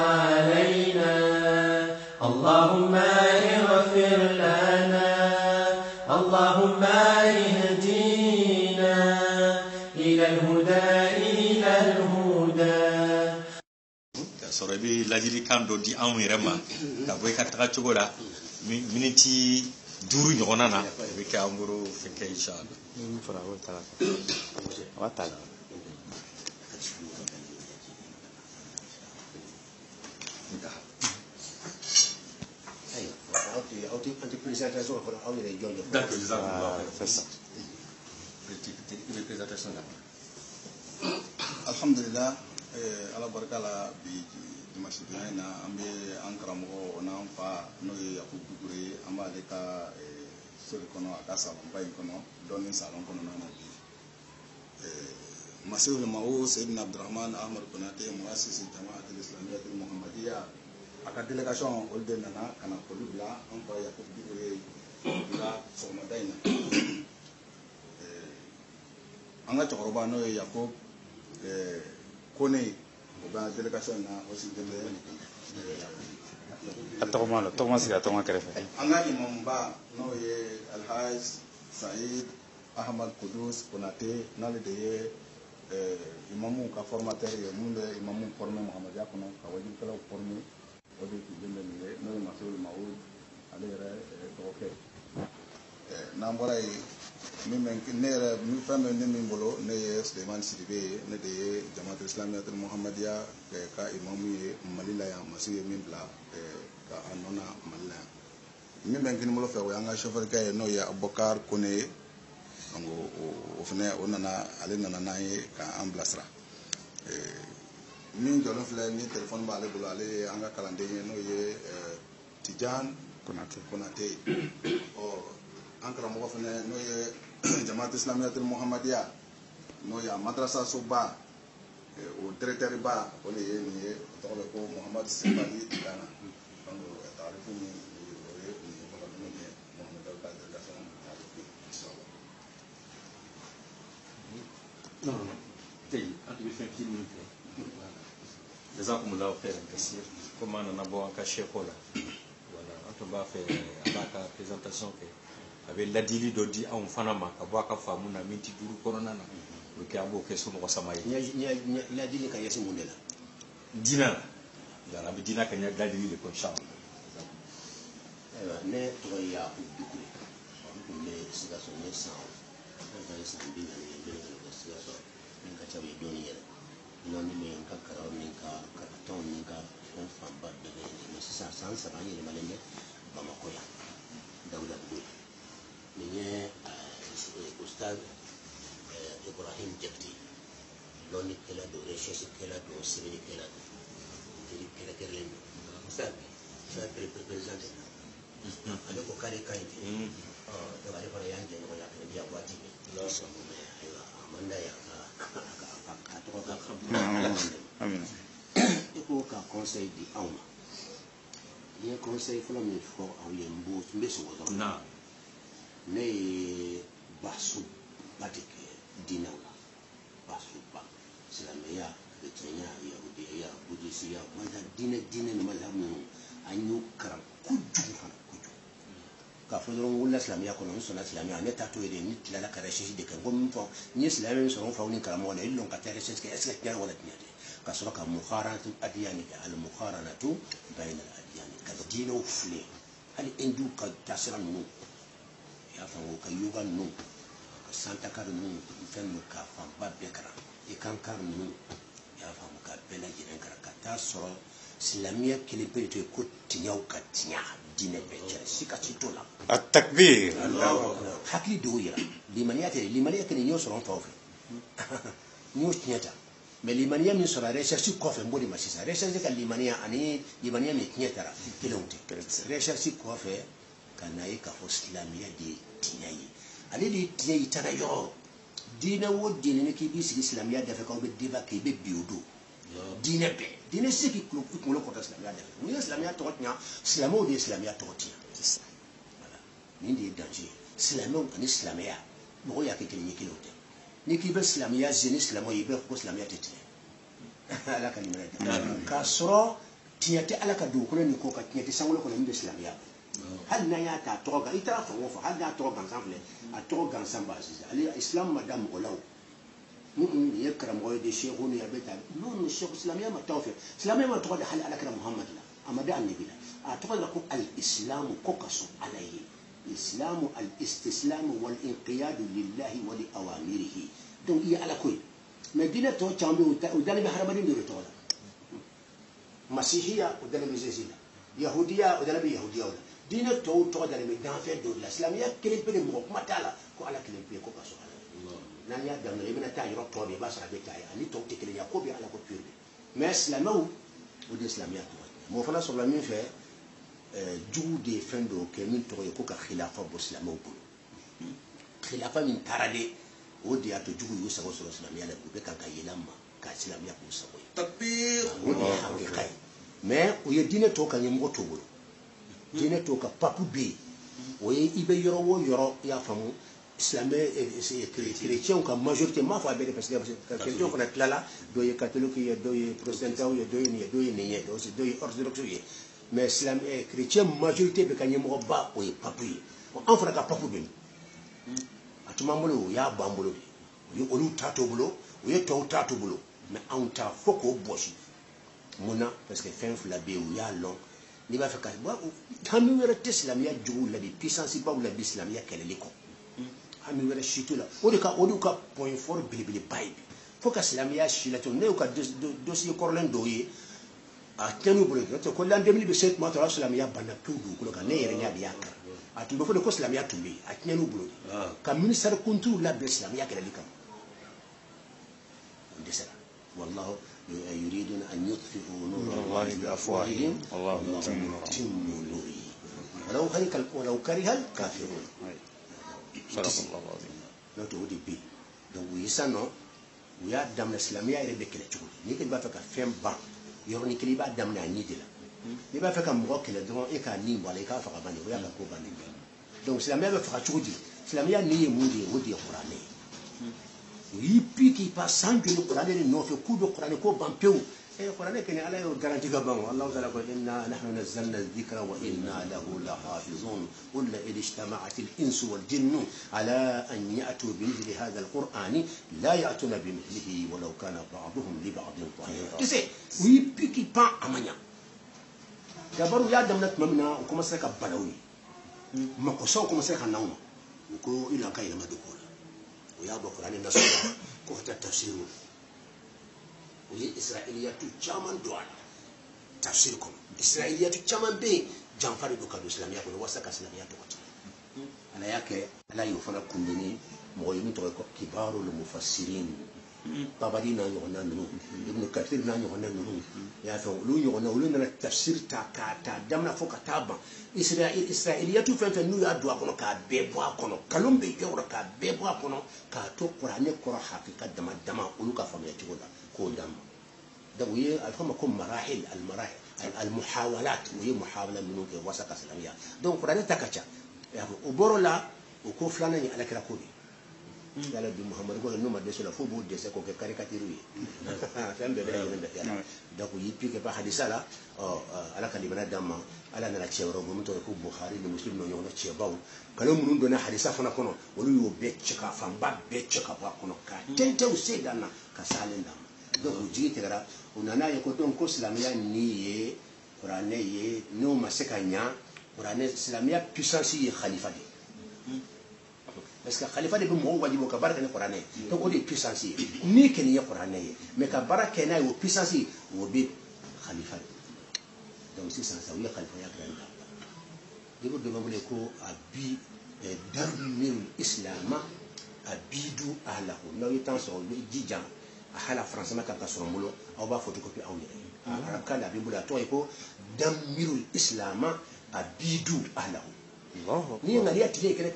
علينا اللهم اغفر لنا اللهم اهدنا إلى الهدى إلى الهدى sorobe lajili kan do di an yɛrɛ ma ka bɔ i ka taga cogo la miniti 5 ɲɔgɔnna na i bɛ kɛ an bolo fɛnkɛ inshallah Alhamdulillah ala barka la bi dimasibina na ambe ankara mo ona fa no yakub dugure amba de ka sori kono akasa bay kono doni salon kono na bi masih ulama sayyidina Abdurrahman Ahmad Konate muassis jamaat al-islamiyah al-muhammadiyah aka delegation olde nana kana polibla amba yakub dugure bila somadaina anga chokoroba no yakub kone oba delegation na aussi de Toma siga toma kerefe anga imam ba no ye Alhaj Said Ahmad Kudus Konate nale de imamu ka formateur ye munde imamu formé Muhammad yakono ka wajib kala formé odi de le no masul maoud ale re doke na mbora min nere mi femme ne min bolo ne Suleiman Sidibe ne de Jamaat al-Islamiyya al-Muhammadiyya ka imamu ye malila ya masiye min bla ka anona malila min ben kin molo fe wa nga chauffeur kay no ya Abubakar Kone ngo o fene onana ale nana naye ka amblasra min jolo fle ni téléphone ba ale bolo ale anga kalande no ye Tijan Konate o ankara mo fene no ye Jamaat al-Islamiyya al-Muhammadiyya no ya madrasa soba o directeur ba on ye ni to ko Muhammad Sibali Dana donc tarifu ni Muhammad al-Qadir Kassan inshallah non tey antu bi fin petit minute jazakumullahu khairan kaseer comme on a bon ka shekola voilà antu ba fait la présentation que avec ladili do di an fana ma ka bɔ ka faamu na minti 5 kɔnɔna na o kɛ an b'o kɛ so mɔgɔ sama ye ladili ka yasi mun de la dina la bi dina ka ɲɛ ladili de ko inshallah ne tɔgɔ ye Yakubu Dukure n tun bɛ Sikaso ne san san 40 ye bɛɛ kɛ Sikaso min ka ca o ye dɔɔni yɛrɛ nɔni bɛ n ka karaw ni ka tɔnw ni ka fɛn fanba bɛɛ bɛ yɛlɛma sisan san 3 an yɛlɛmalen bɛ Bamakɔ yan Dawuda Bugoyi ni ye Ustaz Ibrahim Jabti loni kela do recherche kela do sibili kela do kela kerlen Ustaz ça représente ale ko kare kaite to ale fara yanje no ya ke dia wati lo so mo me amanda ya ka to ka amin ko ka conseil di awma ye conseil fula mi fo aw ye mbo mbeso do na ne basu batike dinaula basu ba islamiyya betanya yahudiya budisiya wanda dina ni malamu anyu karam kuju ka fo don wala islamiyya ko non sona islamiyya ne ta to ede ni tilala ka recherche de kan gom fo ni islamiyya so fo ni karam wala illon ka ta recherche ke est-ce que wala tinyade ka so ka mukharanatu adiyani al mukharanatu bayna al adiyani ka dino fule hal indu ka tasira nu ya fango ka yoga nu ka santa kar nu fen ka fan ba be kara e kan kar nu ya fango ka bela jiren kara ka ta soro islamiyya kilipe to ko tinyaw ka tinya dine be chere sika citola at-takbir hakli do yira limaniya ke ni soro tawfi ni tinyata mais limaniya min soro recherche ko fe mbodi masisa recherche ka limaniya ani limaniya mi tinyata kelonte recherche ko fe kana yi ka fo islamiyya de tiyayi ale de tiyayi tana yo dina wo dina ne ki bi sigi islamiyya da fa ko be deba ke be biodo dina be dina sigi ko ko islamiyya da ni islamiyya to tiya islamo de islamiyya to tiya voilà ni de danger islamo ani islamiyya bo ya ke kelini kilote ni ki be islamiyya zeni islamo yi be ko islamiyya te tiya ala kalimana ka soro tiyate ala ka do ko ni ko ka tiyate sangolo ko ni islamia hal na ya ta toga ita fa wo fa hal na toga ensemble a toga ensemble ali islam madam olaw يكرم غير الشيخون يا بيت نون الشيخ الإسلامية ما توفي الإسلامية ما تقول حل على كلام محمد لا أما ده النبي لا أعتقد لكم الإسلام كوكس عليه الإسلام الاستسلام والانقياد لله ولأوامره دون إيه على كل مدينة تو تامي ودل بحرمين دور تولا مسيحية ودل بزيزينا يهودية ودل بيهودية ولا دينة تو دل بدافع دور الإسلامية كلمة بين مغمى تالا كو على كلمة كوكس عليه nan ya dan rebina ta yoro to be ba sa be tay ani to te kele yakobi ala ko purbe mais islamaw o de islamia to mo fana so la min fe jugu de fendo ke min to ko ka khilafa bo islamaw ko khilafa min tarade o de ato jugu yo sago so islamia la be kan ka yelama ka islamia ko sago takbir o de hakikai mais o ye dine to kan yemo to bolo dine to ka papu be o ye ibe yoro wo yoro ya famu islamais et chrétiens comme majorité ma fa be parce que chrétiens qu'on a là doye catholique y doye protestant y doye nié aussi doye orthodoxe mais islam et chrétien majorité be kanyem ko ba o papu en fera ka papu ben atuma mbolo ya bambolo yo olu tato bulo o ye to tato bulo mais on ta foko boshi mona parce que fin la be ou ya long ni ba fa ka ba tamu wera islam ya jugu la di puissance ba ou la islam ya kele liko ami wala shitu la o de ka point fort bilibili bayi fo ka silamiya shila to ne ka dossier corlen doye a tenu bure to ko lan 2007 ma to silamiya bana tudu ko ka ne yere nya biya ka a tumbe fo de ko silamiya tumbe a tenu bure ka ministre kuntu la be silamiya kala likam ndesala wallahu yuridun an yutfi'u nur Allah bi afwahihim Allahu yutimmu nurihi walau kariha al kafirun non to di bi donc oui ça non oui a dam l'islamia ere be kele tuko ni ke ba fa ka fem ba yoro ni kele ba dam na ni de la ni ba fa ka mo kele donc e ka ni wala e ka fa ka bani ya ka ko bani donc islamia ba fa tuko di islamia ni mudi qur'ani oui puis qui passe sans que le qur'ani no fe ku do qur'ani ko ban pew e qur'ani ken ala yo garanti ga ban Allah ta'ala ko inna nahnu nazzalna adh-dhikra wa inna lahu lahafizun qul la ijtama'at al-insu wal jinnu ala an ya'tu bi mithli hadha al-qur'ani la ya'tuna bi mithlihi walau kana ba'duhum li ba'din dhahira tu sais oui puis qui pas amanya d'abord ya damna tumamna ko commencer ka balawi mako so commencer ka nawma ko ila kay la madukula o ya bo qur'ani nasara ko ta tafsiru إسرائيليات جامن دوان تفسيركم إسرائيليات جامن بين جانفاري دوكا الإسلامية كل وسط الإسلامية دوكا أنا ياك أنا يوفنا كندني مغيمين توكا كبار المفسرين طبعاً نانيونا نو ابن كثير نانيونا نو يا فلو يونا ولنا التفسير تا دمنا فوق تابا إسرائيليات فين نو يا دوا كنو كابيبوا كنو كلام بيجورا كابيبوا كنو كاتو قرآن كورا حقيقة دما ولوكا فمية تقولا كودام ده وهي الفهم كم المراحل المحاولات وهي محاولة منو كوسط الإسلامية دون قرآن تكتشا يعني وبرولا وكوفلانا على كلا كودي yala bi muhammad ko no ma de cela fo bo de se ko ke caricature fam be be yala da ko yipi ke ba hadisa la ala kan libana damma ala na chewro bo muto ko bukhari ni muslim no yono chebaw kala munun do na hadisa fana kono wolu yo be chika fam ba be chika ba kono ka tente o se dana ka salen dam do ko jiti gara unana ye ko don ko islamia ni ye qur'ane ye no ma se kanya qur'ane islamia puissance ye khalifa de parce que khalifa de mo wajibo ka baraka ni qur'ane to ko de puissance ni ken ye qur'ane mais ka baraka na yo puissance wo be khalifa donc c'est ça ça oui khalifa ya grande digo de ngole ko abi darmil islam abidu ahlahu no yitan so jija ahala france maka ka so mulo aw ba photocopie aw ni arab kala bi bula to ko damirul islam abidu ahlahu ni ngari atile kene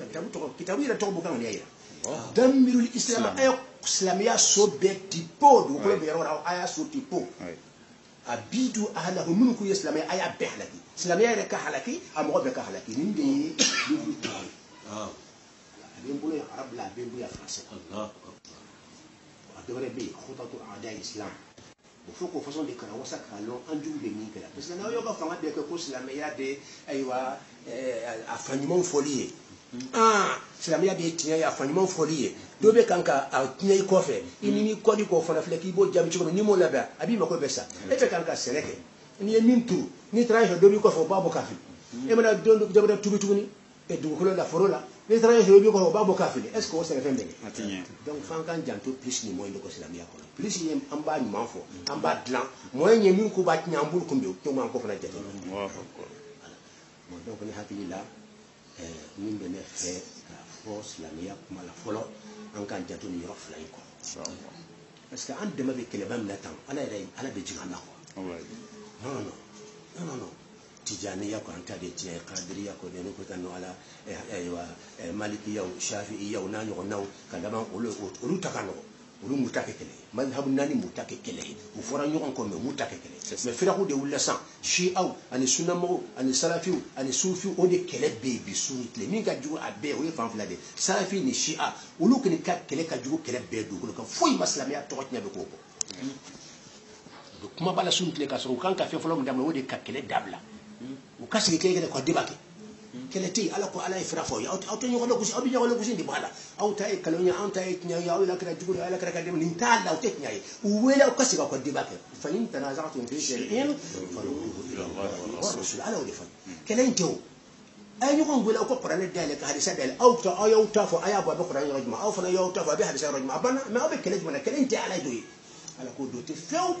kitabu ila to bukan ni aya damirul islam ay islamia so be tipo do ko be yaro aya so tipo abidu ahlahu mun ku islamia aya be halaki islamia ila ka halaki amo be ka halaki ni de بيقولوا يا عرب لا بيقولوا يا فرنسا الله أكبر أدوري بي خطط أعداء الإسلام il faut qu'on fasse des cas où ça calme en du de min parce que na yo ka fanga de ko silamaya de aywa afanyuma folie silamaya de tinya ya afanyuma folie do be kanka a tinya ko fe ini ko di ko fana fleki bo jam ci ko ni mo laba abi mako be sa e be kanka seleke ni min tu ni traje do bi ko fo babo kafi e mana do do tubi ni e du ko la forola ni traje do bi ko babo kafi est ce que o se fe mbege donc fankan janto plus ni mo ndo ko silamaya ko plus yem amba ni manfo amba dlan mo yen min ko ba tinya mbul ko mbe to man ko fana jate donc ni hakili la min be ne fe ka force la meya kuma la folo an kan jatu ni yoro fly ko parce que an dema be kele bam na tan ala be jigana ko non tijaniya ko anta de tiya qadiriya ko de ko tan ala aywa malikiya shafi'iya na nyo naw kala man ulu takano ulu mutake kele madhhabu nani mutake kele u fora nyo ko me mutake kele mais firaku de wala san shi'a ani sunna mo ani salafi ani sufi o de kele be bi sunni kele min ka jugo abe o ye fan fla de salafi ni shi'a ulu kini ka kele ka jugo kele be do ko foyi maslamiya to nya be ko kuma bala sunni kele ka so kan ka fe folo mo dam o de ka kele dabla o kasi kele ko debake kele ti ala ko ala ifra fo ya auto nyo ko kusi abi nyo ko kusi ndi bala auto e kala nya anta e nya ya ala kala jugo ala kala kadem ni tala auto nya u wela o kasi ko debake fa in tanaza'tum fi shay'in farudduhu ila Allah wa rasul ala wa fa kele into ay nyo ko wela ko qur'an dale ka hadisa dale auto ayauta fo aya ba qur'an rajma au fa ayauta fa bi hadisa rajma bana ma obe kele jma kele inte ala doyi ala ko do te few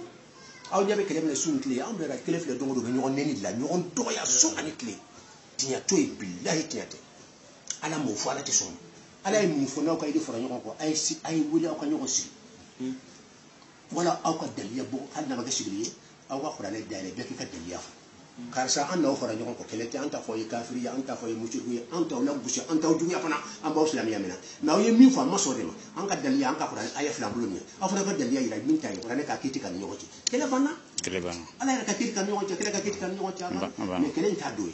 aw nyabe kele ne suntle am be ra kele fle dongo do be nyon neni la nyon do ya so anikle tinya toy billahi tinyate ala mo fo ala ti son ala mu fo na ko ay di fo nyon ko ay si ay wuli aw ka nyon si wala aw ka daliya bo alla ma gashigriye aw ka qur'an dale be ka daliya karsa an na fo nyon ko kele ti anta fo kafiri ya anta fo mushriku anta wala bushi anta dunya fana am ba islam yamina na o ye min fo ma so de ma an ka daliya an ka qur'an ay flan bulu ni aw fana ka daliya ira min tay qur'an ka kiti kan nyon ko kele fana ala ka kiti kan nyon ko kele ka kiti kan nyon ko me kele ta doy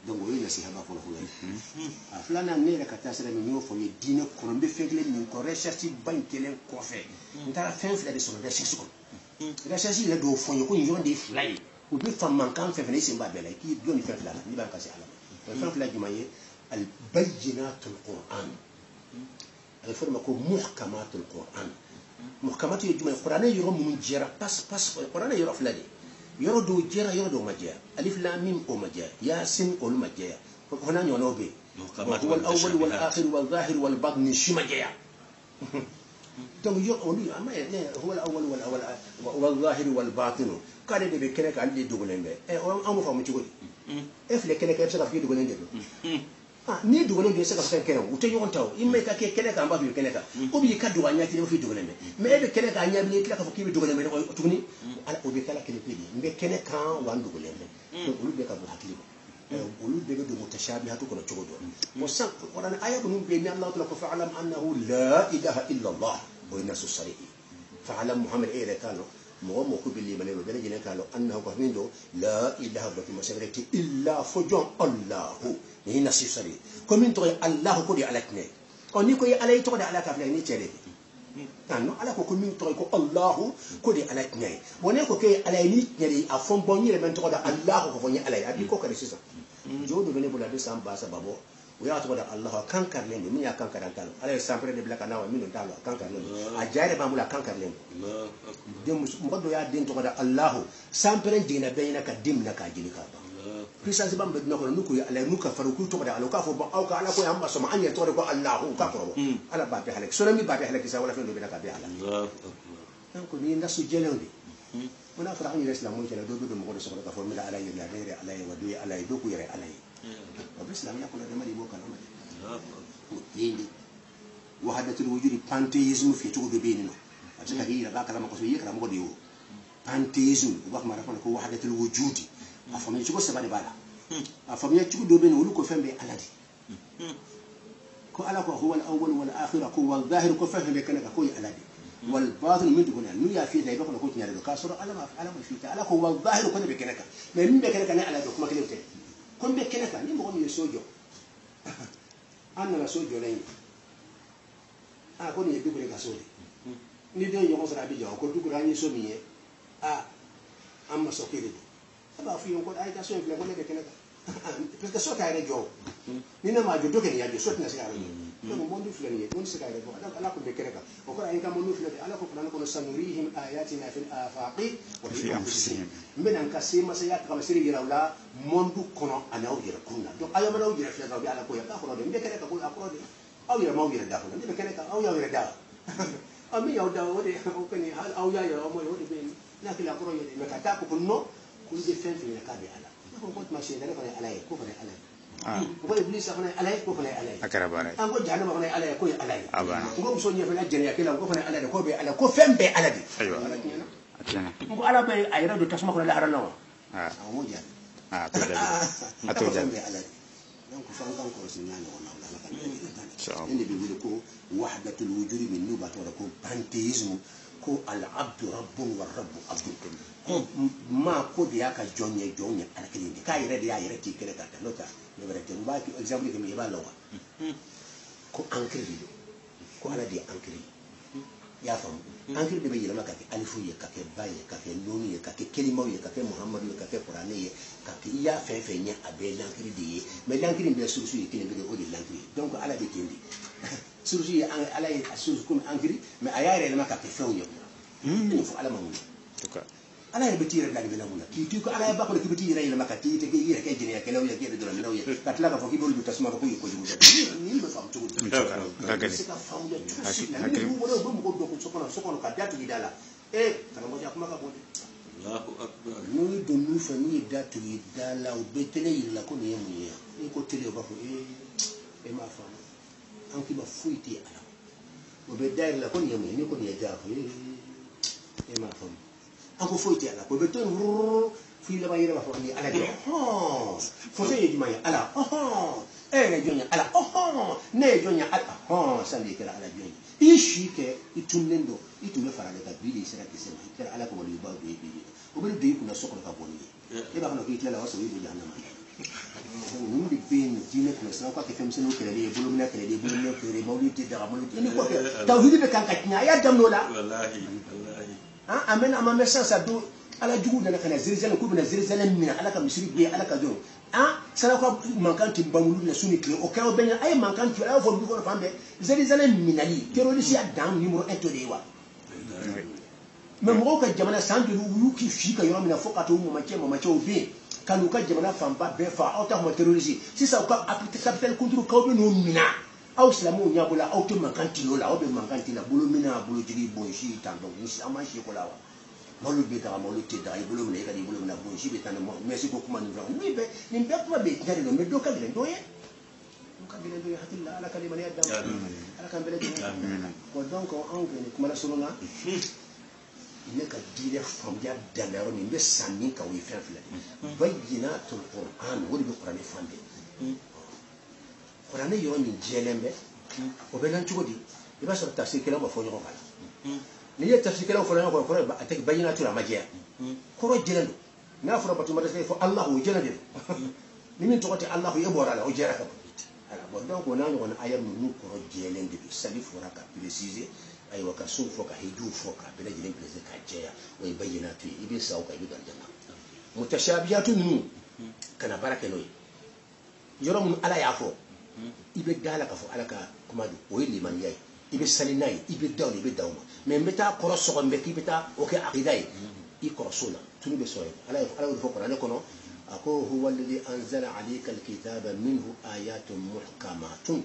donc o ye nasiha ba fɔlɔ ye a filanan ne yɛrɛ ka taa sira min y'o fɔ ye diinɛ kɔnɔ n bɛ fɛn kelen min kɔ recherche ba in kelen kɔfɛ n taara fɛn fila de sɔrɔ recherche kɔnɔ recherche yɛrɛ dɔw fɔ n ye ko nin yɔrɔ de ye fila ye u bɛ fa mankan fɛn fɛn i sen b'a bɛɛ la i k'i dɔn nin fɛn fila la n'i b'a ka se ala ma o fɛn fila jumɛn ye albayyinatul Qur'an a bɛ fɔ o ma ko muhkamatul Qur'an muhkamatu ye jumɛn ye kuranɛ yɔrɔ minnu jɛra pas kuranɛ yɔrɔ fila de yoro do jera yoro do majja alif lam mim o majja yasin o majja ko fana nyono be wal awwal wal akhir wal zahir wal batn shimajja donc yo on lui ama ne huwa al awwal wal zahir wal batin kale de be kene ka andi dugolembe e on amu famu ci godi e fle kene ka saka fi dugolembe ni dugole be saka fa kene o te yon taw imme ka ke kene ka amba bi kene ka o bi ka duwa nya ti fi dugolembe me e be kene ka nya bi kila ka fi dugolembe o tugni ala o be kala kene pedi mbe kene kan wan dugolembe to ulu be ka bu hakili ko ulu be do mutashabihatu ko to do mo san qur'an aya ko be ni allah ta'ala ko fa'alam annahu la ilaha illa allah wa innasu sarihi fa'alam muhammad e rekalo mo ko billi mane be jene kalo annahu ko mindo la ilaha illa fujon allah ni nasif sari ko min to allah ko di alakne on ni ko ya alay to di alaka fla ni chere tanno ala ko min to ko allah ko di alakne woni ko ke alay ni nyeri a fon bon ni le men to da allah ko fon ni alay abi ko kare sisa jodo bene bula de samba sababo o ya to da allah kan karle ni mi ya kan karan talo alay sampre de blaka na wa min talo kan karle a jare ba mula kan karle dem mo do ya den to da allah sampre dina bayna ka dimna ka jini ka ba puissance bam be nako nuko ya ala nuka faru ku to da ala ka fo ba au ka ala ko yamba so ma anya to ko allah ka ko ala ba be halek so mi ba be halek sa wala fen do be ka be ala donc ni ndasu jelewde mona fara ni islam mo jela do do mo ko so ko fo mi la ala yilla re ala wa do ala do ku yere ala o islam ya ko da mari bo kan o ni wahdatul wujudi pantheisme fi to do be ni no ataka gi ba kala ma ko so yi kala mo do yo pantheisme wax ma rafa ko wahdatul wujudi a famille ci ko sabani bala a famille ci ko do ben wulu ko fembe aladi ko ala ko huwa al awwal wal akhir ko wal zahir ko fembe kana ko aladi wal batin min duguna nu ya fi dai ba ko tinyare do ka soro alama fi ta ala ko wal zahir ko be kana ka mais min be kana kana aladi kuma kele te ko be kana ka ni mo mi sojo anna la sojo lay ko ni dugure ka sojo ni den yo sara bi jaw ko dugura ni so mi amma so kede aba fu yon ko ay ta so en ko ne de kenaka parce que so ka re jo ni na ma jo do ken ya jo so tina sira ro mo ndu flen ni don sira re ko ala ko be kenaka o ko ay ka mo ndu flen ala ko ko no sanurihim ayatina fil afaqi wa fi anfusihim mbena ka sema sa ya ka masiri yira wala mondu kono anaw yira kunna donc ayama naw yira flen bi ala ko ya ka ko de mbe kenaka ko akoro de aw yira maw yira da ko mbe kenaka aw ya yira da ami yaw da wode o kani hal aw ya yira mo wode be na kila akoro yede me ka ta ko no ko je fen fi ka be ala ko ma shi da ko ala ko ko ala ko iblis ko ala ko ko ala akara bare an ko jahannama ko ala ko ala abana ko so nyefe na jenya kila ko ko ala ko be ala ko fen be ala di aywa atena ko ala be ayra do tasma ko la arana mo ja to da ato da be ala donc fa kan ko sin nan wona ala kan inde be wuli ko wahdatul wujudi min nubat wa ko pantheisme ko al abdu rabbun wa rabbu abdun ko ma ko dia ka jonye ala kelinde ka yere dia yere ti kele ka nota ne bare te ba ki exemple ke mi ba lawa ko ankri ko ala dia ankri ya fam ankri de be yele maka ke alifu ye ka ke baye ka ke noni ye ka ke kelima ye ka ke muhammadu ye ka ke qur'ani ye ka ke ya fe nya abe lankri de ye mais lankri be sursu ye kele be ko de lankri donc ala de kendi sursu ye ala ye sursu comme ankri mais ayare le maka ke fe ye il faut ala mamu tuka ala ye betire la gbe lamuna ki ko ala ye bakko ki betire la maka ti te ki yere ke jene ya ke law ya ke do la law ya katla ka foki bolu tasma ko ko jumu ni be fam to tuka gagale sika fam ya hakki ni bo mo do ko sokono ka datu di dala kana mo ja kuma ka bonde Allahu akbar no do nu fa ni datu di dala o betele yilla ko ne mu ya ni ko tele ba ko ma fam an ki ba fuiti ala o be dai la ko ne mu ni ko ne ja ko ma fam anko foyti ala ko be ton fi la bayira ba fo ni ala de fo se yidi maya ala ne jonya ala ne jonya ala sandi kala ala jonya ishi ke itumlendo itume farale ka bili sera ke sema kala ala ko wali ba be be o be de kuna sokol ka bonni e ba kana ko itla la waso yi jahannama ni bi bin dine ko sa ko ke femse no kele de bulumna kele de bulumna kele mawlidi da mawlidi ni ko tawhid be kan ka nya ya damno la wallahi amen ama message ado ala jugu na kana zirzalen ko bina zirzalen mina ala ka misri be ala ka do sala ko mankanti bamulu na suni kle o kawo benya ay mankanti ala fo bi ko fambe zirzalen minali terroriste ya dam numéro 1 to dewa mais mo ko jamana sanju yu ki fi ka yoro mina foka to mo mache obi kanu ka jamana famba be fa auta mo terroriste si sa ko appliquer capital contre ko be no mina aw islamu nyabola aw to mankanti lola aw be mankanti la bolo mina bolo jigi bonshi tando ni ama shi ko lawa molu be ta molu te da bolo mina ka di bolo mina bonshi be tan mo merci beaucoup man vra ni be ko be ngare do me do ka gele do ye hatilla ala kalima ni adam ala kan bele ko donc on ngene kuma la solo na ne ka dire fam ya dalaro ni be sanni ka wi fa bayyinatul qur'an wori be qur'an fande Qur'an yo ni jelembe o be nan chugodi e ba so tafsir kala mo fo nyo kala ni ye tafsir kala fo nyo ko ba atek bayinatu la majia ko ro jelendo na fo batu mata fo Allah o jelende ni min to ko Allah e bora la o jera ka ala bon donc on a on ayam nu ko ro jelende bi sali fo raka préciser ay waka so fo ka hiju fo ka be jelende préciser ka jeya o bayinatu e be sa o ka bi dan janna mutashabiyatu nu kana baraka noy yoro mun ala ya fo ibe dala ka fo ala ka kuma do o yeli man yayi ibe salinay ibe dawli ibe dawma mais mbeta koro so ko mbeki beta o ke aqidai i koro sona tunu be soye ala fo ko ala kono ako huwa alladhi anzala alayka alkitaba minhu ayatun muhkamatun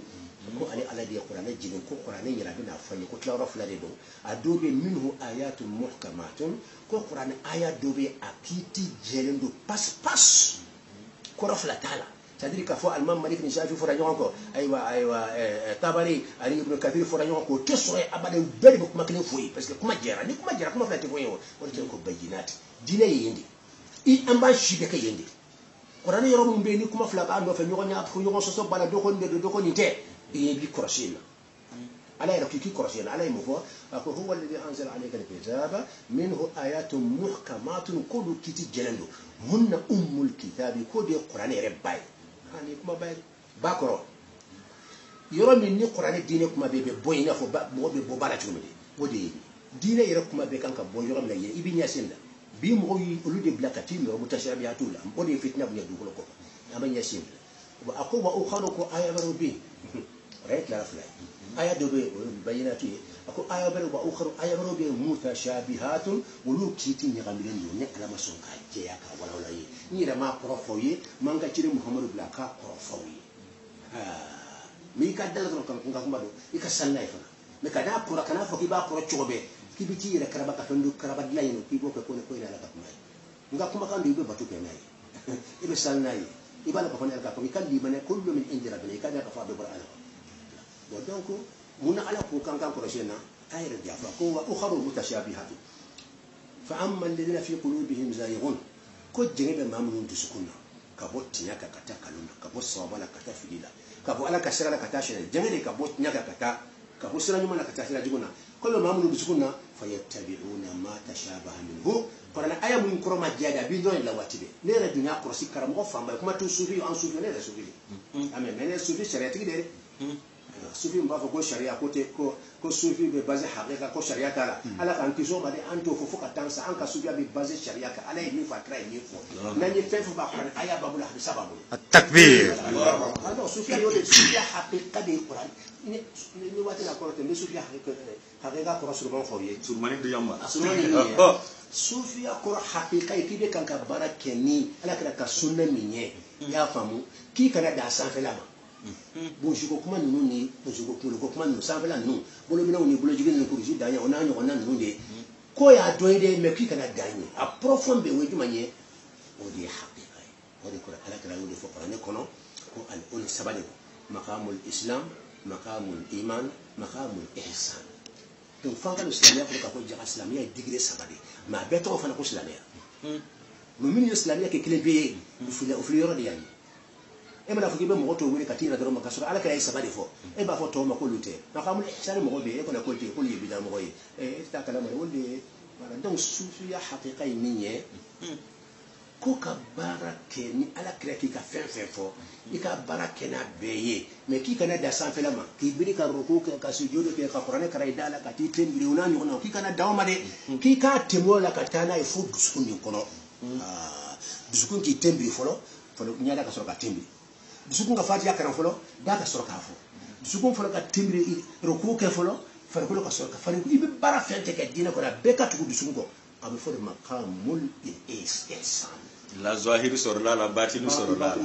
ko ala di qur'ana jinin ko qur'ana yira bina fanyi ko tla rafla de do adobe minhu ayatun muhkamatun ko qur'ana aya dobe akiti jelendo pas ko rafla tala c'est-à-dire qu'il faut allemand malik ni shafi fora nyonko aywa tabari ali ibn kathir fora nyonko to so abade beri ko makne foyi parce que kuma jera kuma flati foyi o ko bayinat dina yindi I amba shibe ka yindi qur'an yoro mun be ni kuma flaka ando fa nyoko nya fu nyoko so bala do ko nde do ko ni te e bi korashina ala ya ki korashina ala mu fo ko huwa alladhi anzala alayka alkitaba minhu ayatun muhkamatun kullu kiti jelendo hunna ummul kitabi ko de qur'an re bay ani kuma bay bakoro yoro min ni qur'an dine kuma be boyina fo mo be bo bala tumede wodi dina ira kuma be kan ka bonjoro la ye ibi nyasinda bi mo yi olu de blaka timi o mutashabihatu la o de fitna bu ya dugulo ko ama nyasinda wa aquwa ukharu ko aya baro bi right la fly aya do be bayinatu ako aya baro wa ukharu aya baro be mutashabihatun wulu kiti ni gamilen do ne ala mason ka je ya ka wala wala yi ni da ma profo yi man ka cire muhammadu blaka profo yi mi ka dala ko kan nga kuma do ika sanna fa me ka da pura kana fo ki ba pura chobe ki bi ti re karaba ka fendu karaba dilay no ki bo ko ne ko ina la ka kuma nga kuma kan do be batu ke nay ibe sanna yi ibala ko ne ka ko kan di bane kullu min indi rabbina ka da ka fa be qur'an do donc mun ala ko kan kan ko rashena ayra jafa ko wa ukharu mutashabihat fa amma alladhina fi qulubihim zayghun ko jenge be mamun dusukunna ka botti nyaka kata kaluna ka bo sawala kata filila ka bo ala kasira la kata shele jenge ka botti nyaka kata ka bo sira nyuma na kata shele jiguna ko be mamun dusukunna fayattabi'una ma tashabaha minhu qur'an aya mun koroma jada bi don la watibe ne ra dunya ko si karamo famba kuma tu sufi an sufi ne la sufi amen ne sufi sharia tigi de sufi mba ko sharia ko te ko sufi be base haqiqa ko sharia kala ala kan kiso ba de anto fo ka tansa an ka sufi be base sharia ka ala ni fa trai ni fo na ni fe fo ba ko aya babula hadi sababu التكبير alors sufi yo de sufi haqiqa de qur'an ni wati la ko te ni sufi haqiqa ko rasul ban fo ye surmani de yamba sufi ko haqiqa ki be kan ka barake ni ala ka sunna minye ya famu ki kana da san felama bonjour kuma nunu ni bonjour kuma nunu sanfela nunu bolo mina ni bolo jigin ni kuruji danya ona nyo ona nunu de ko ya doide me ki kana danye a profond be weju manye o di haqiqa o di kula ala kala o di fo qur'an kono ko al on sabani maqamul islam maqamul iman maqamul ihsan to fanga islamia ko jaga islamia degré sabade ma beto fana ko islamia mo min islamia ke klebe o fili de yani e mala fuki be mo to wuri katira daro makasura ala kay sabade fo e ba fo to ma ko lute na xamul ihsan mo be ko na ko te ko li bi da mo koy e ta kala mo wonde wala donc sufi ya haqiqa niye ko ka barake ni ala kira ki ka fen fo i ka barake na beye me ki kana da san fela ma ki biri ka ruku ka sujudu ke ka qur'ane kara idala ka ti tembiri una ni ona ki kana dawma de ki ka temola ka tana e fu dusukun ni kono dusukun ki tembiri folo nyada ka so ka tembiri dusukun ka fatiha karan folo da ka soro ka fo dusukun folo ka timbiri roku ke folo fara ko ka soro ka fara ibe bara fente ka dina ko da be ka tugu dusukun ko abe fo de maqamul ihsan la zahir soro la batinu soro la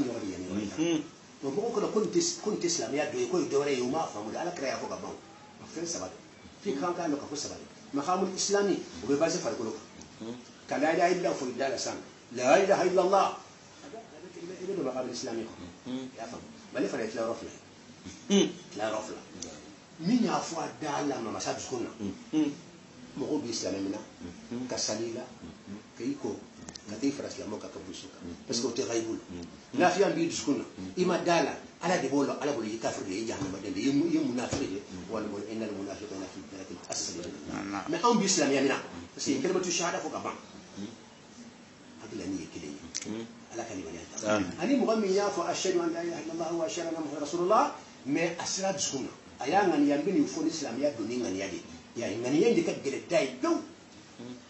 no ko ko kon islamia do ko do re yuma famu ala kra ya ko ga ban fen sabade fi kan ka no ka fo sabade maqamul islami o be base fara ko ka la ilaha illa hu dala san la ilaha illa allah إذا ما قبل الإسلامي يا فهم ما لي فرق لا رفلة لا رفلة مين يعرفوا دالة ما مساب سكونا مغو بإسلام منا كسليلة كيكو كتير فرس لما كبوسوكا بس كو تغيبول لا في أن بيد سكونا إما دالة على دبولة على بولي كافر اللي يجي هنا بدل يم منافق ولا إن المنافقين في الدرك الأسفل ما هم بإسلام يا منا بس كلمة الشهادة فوق بعض هذا اللي نيجي كده على كلمة أنا مغني يا فأشهد أن لا إله إلا الله وأشهد أن محمد رسول الله ما أسرع بسكونا أيام أن يبني يفون الإسلام يدوني عن يدي يعني من يندك الجلداي دو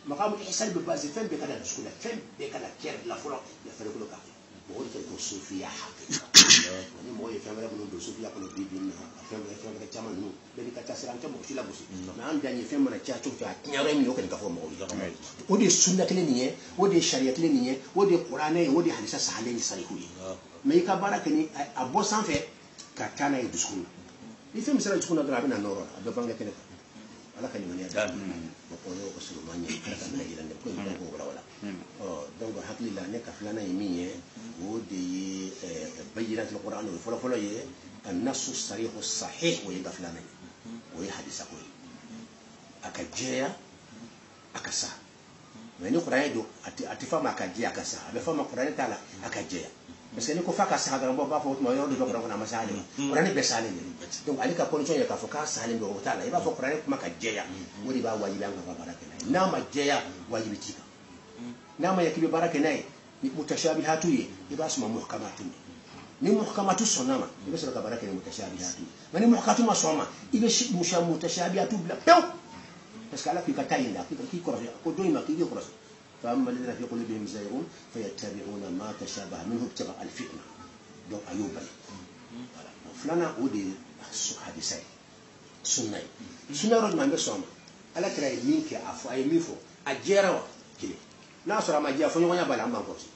مقام الإحسان ببازي فين بكذا بسكونا فين بكذا كير لا فرق لا فرق له كافي بقول لك الصوفية حقيقة أنا ما يفهم ولا بنقول الصوفية كانوا بيبين فهم كمان نو بني كتاسر أنت مقصود لا بسي ما عندنا يفهم من الشيء شوف نعرف يوكل كفوا مقول ودي السنة كلنيه ودي الشريعة كلنيه ودي القرآن ودي حديث سهلين يصرفوه ما يكبر كني أبو سانفه كتانا يدسكون يفهم مثلا يدسكون أقربنا النور أدفعنا كني على كني من يدا بقوله بسلمانية كذا من يجي لنا كل ما هو ولا donc hakili la ne ka filana yimiye o de ye bayinat alquran o folo folo ye an-nass as-sarih as-sahih wa yadfilana o ye hadisa ko akajeya akasa meni qur'an do ati fama akajeya akasa abe fama qur'an tala akajeya parce que ni ko faka sa ga bo ba fo mo yo do qur'an na masale qur'an be sale donc alika condition ya ka fo ka sale do tala iba fo qur'an kuma kajeya wori ba wajibi an ga baraka na ma jeya wajibi tika nama yakibe baraka naye ni mutashabihatu ye ibasuma muhkamatu ni muhkamatu sonama ibasura baraka ni mutashabihatu mani muhkamatu masoma ibe mutashabihatu bla pew parce que ala ki ka tayinda ki ko ko doyma ki ko فأما الذين في قلوبهم زيغون فيتبعون ما تشابه منه ابتغاء الفتنة دونك أيوبا فلانا ودي حديثي سنة سنة رجل ما بسوما ألا ترى مين كي أفو أي ميفو أجيروا كلي لا أسرع ما جاء فنيو غنيا بلا أمام كوسي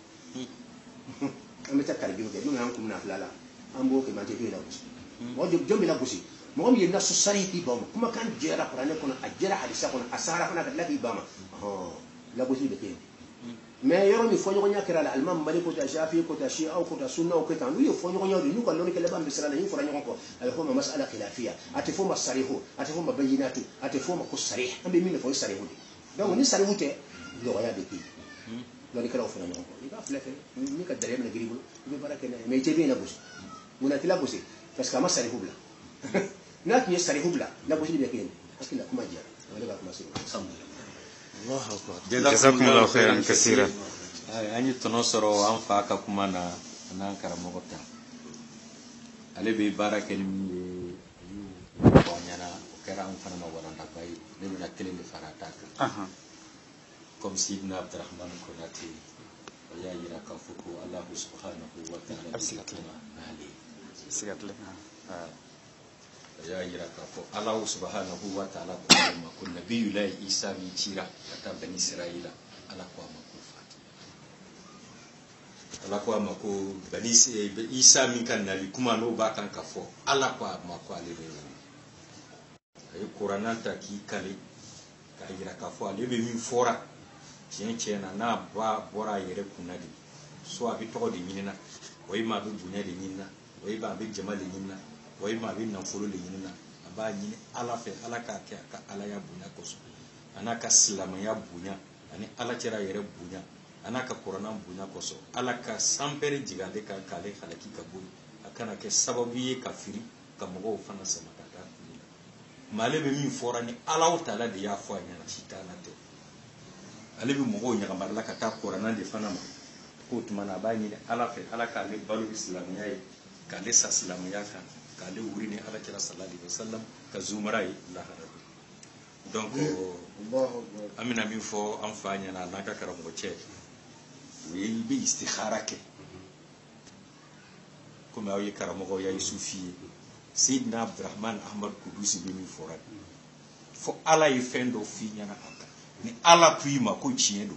أمي تكاري بيو كي نوم يانكم نافلا لا أمبو كي ما تبي لا كوسي وجب جنب لا كوسي مهم يبنا سسري تي باما كما كان جيرا قرانه كنا أجيرا حديثا كنا أسارا كنا كلا تي باما لا كوسي بكين mais yoro mi fonyo nya kira la almam mali ko ta shafi ko ta shi au ko ta sunna ko ta ndu fonyo nya di nuka loni kele bambe sala ni fora nya ko ay ko mas'ala khilafiyya atifo masarihu atifo mabayinatu atifo makusarih ambe min fo sarihu donc ni sarihu te do ya de ki loni kala fora nya ko ida flefe ni ka dare na gribu be baraka na me tebe na busi una tila busi parce que masarihu bla na ki sarihu bla la busi de ken akila kuma jia wala ba kuma sir alhamdulillah الله أكبر جزاكم الله خيرا كثيرا أني تنصروا أنفعك كمانا نانكر مغتا على ببارك المي وانينا وكرا أنفعنا ما ورنا باي نبنا كلين فراتك كم سيدنا عبد الرحمن كناتي ويا يرا كفوكو الله سبحانه وتعالى أبسلتنا ya yira ka fo Allah subhanahu wa ta'ala ma kun nabiyyu la Isa mi tira kata bani Israila ala kwa mako bani Isa min kan nali kuma no ba kan ka fo ala kwa mako ale be ay Qur'anan ta ki kale ka yira ka fo ale be min fora cien na ba bora yere kunadi so abi to de minina way ma be bunya de minna way ba be jamal de minna way ma bin nan folo le yinina aba nyini ala fe ala ka ka ala ya bunya koso anaka silama ya bunya ani ala kira yere bunya anaka qur'ana bunya koso ala ka sampere jigande ka kale halaki ka buri akana ke sababu ye kafiri ka mogo fana sama kaka male be min fora ni ala taala de ya fo anya na shitana te ale be mogo nya ka barla ka ta qur'ana de fana ma ko tumana ba nyini ala fe ala ka le balu islamiya ye ka le sa islamiya ka kale wuri ne ala kira sallallahu alaihi wasallam ka zumarai la harabi donc amina min fo amfanya na naka karamo che wi bi istikhara ke kuma ayi karamo go yayi sufi sidna abdurrahman ahmad kudusi bi min forat fo ala yi fendo fi nyana aka ni ala kuima ko chiendo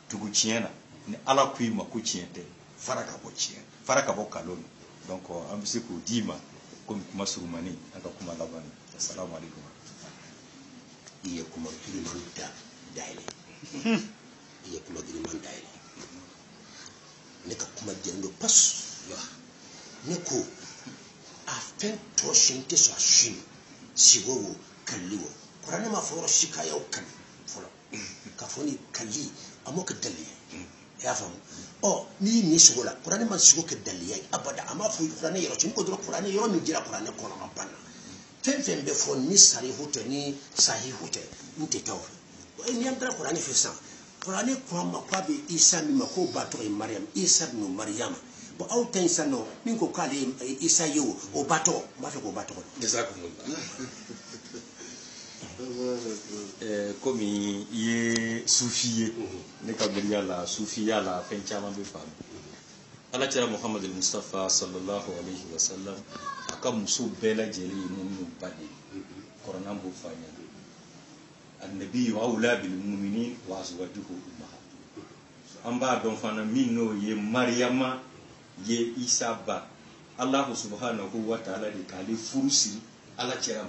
tugu chiena ni ala kuima ko chiente faraka bo chien faraka bo kalon donc am se ko dima kuma surumani aka kuma labani assalamu alaikum iya kuma giriman daile iya kuma giriman daile ne ka kuma jendo pas ya ne ko a fen to shinte so shin sigowo kalliwo qur'ani ma foro shika yau kan folo ka foni kalli amoka dalli ya famu ni ni sigola qur'ani man sigo ke dalli abada ama fu qur'ani yoro cin ko do qur'ani yoro mi jira qur'ani ko na banna fen be fo ni sari hote ni sahi hote nte taw ni am dara qur'ani fi sa qur'ani ko ma ko be isa mi ma ko bato e maryam isa no maryam bo aw tan sano min ko kale isa yo o bato ma fe ko bato jazakumullah komi ye sufiye ne ka biriya la sufiya la fen caman be famu ala kira muhammad al-mustafa sallallahu alaihi wasallam aka muso bela jeli mu'minu bade qur'an bu fanya annabi wa aula bil mu'minin wa azwajuhu ummahat amba don fana minno ye maryama ye isa ba allah subhanahu wa ta'ala de kali furusi ala kira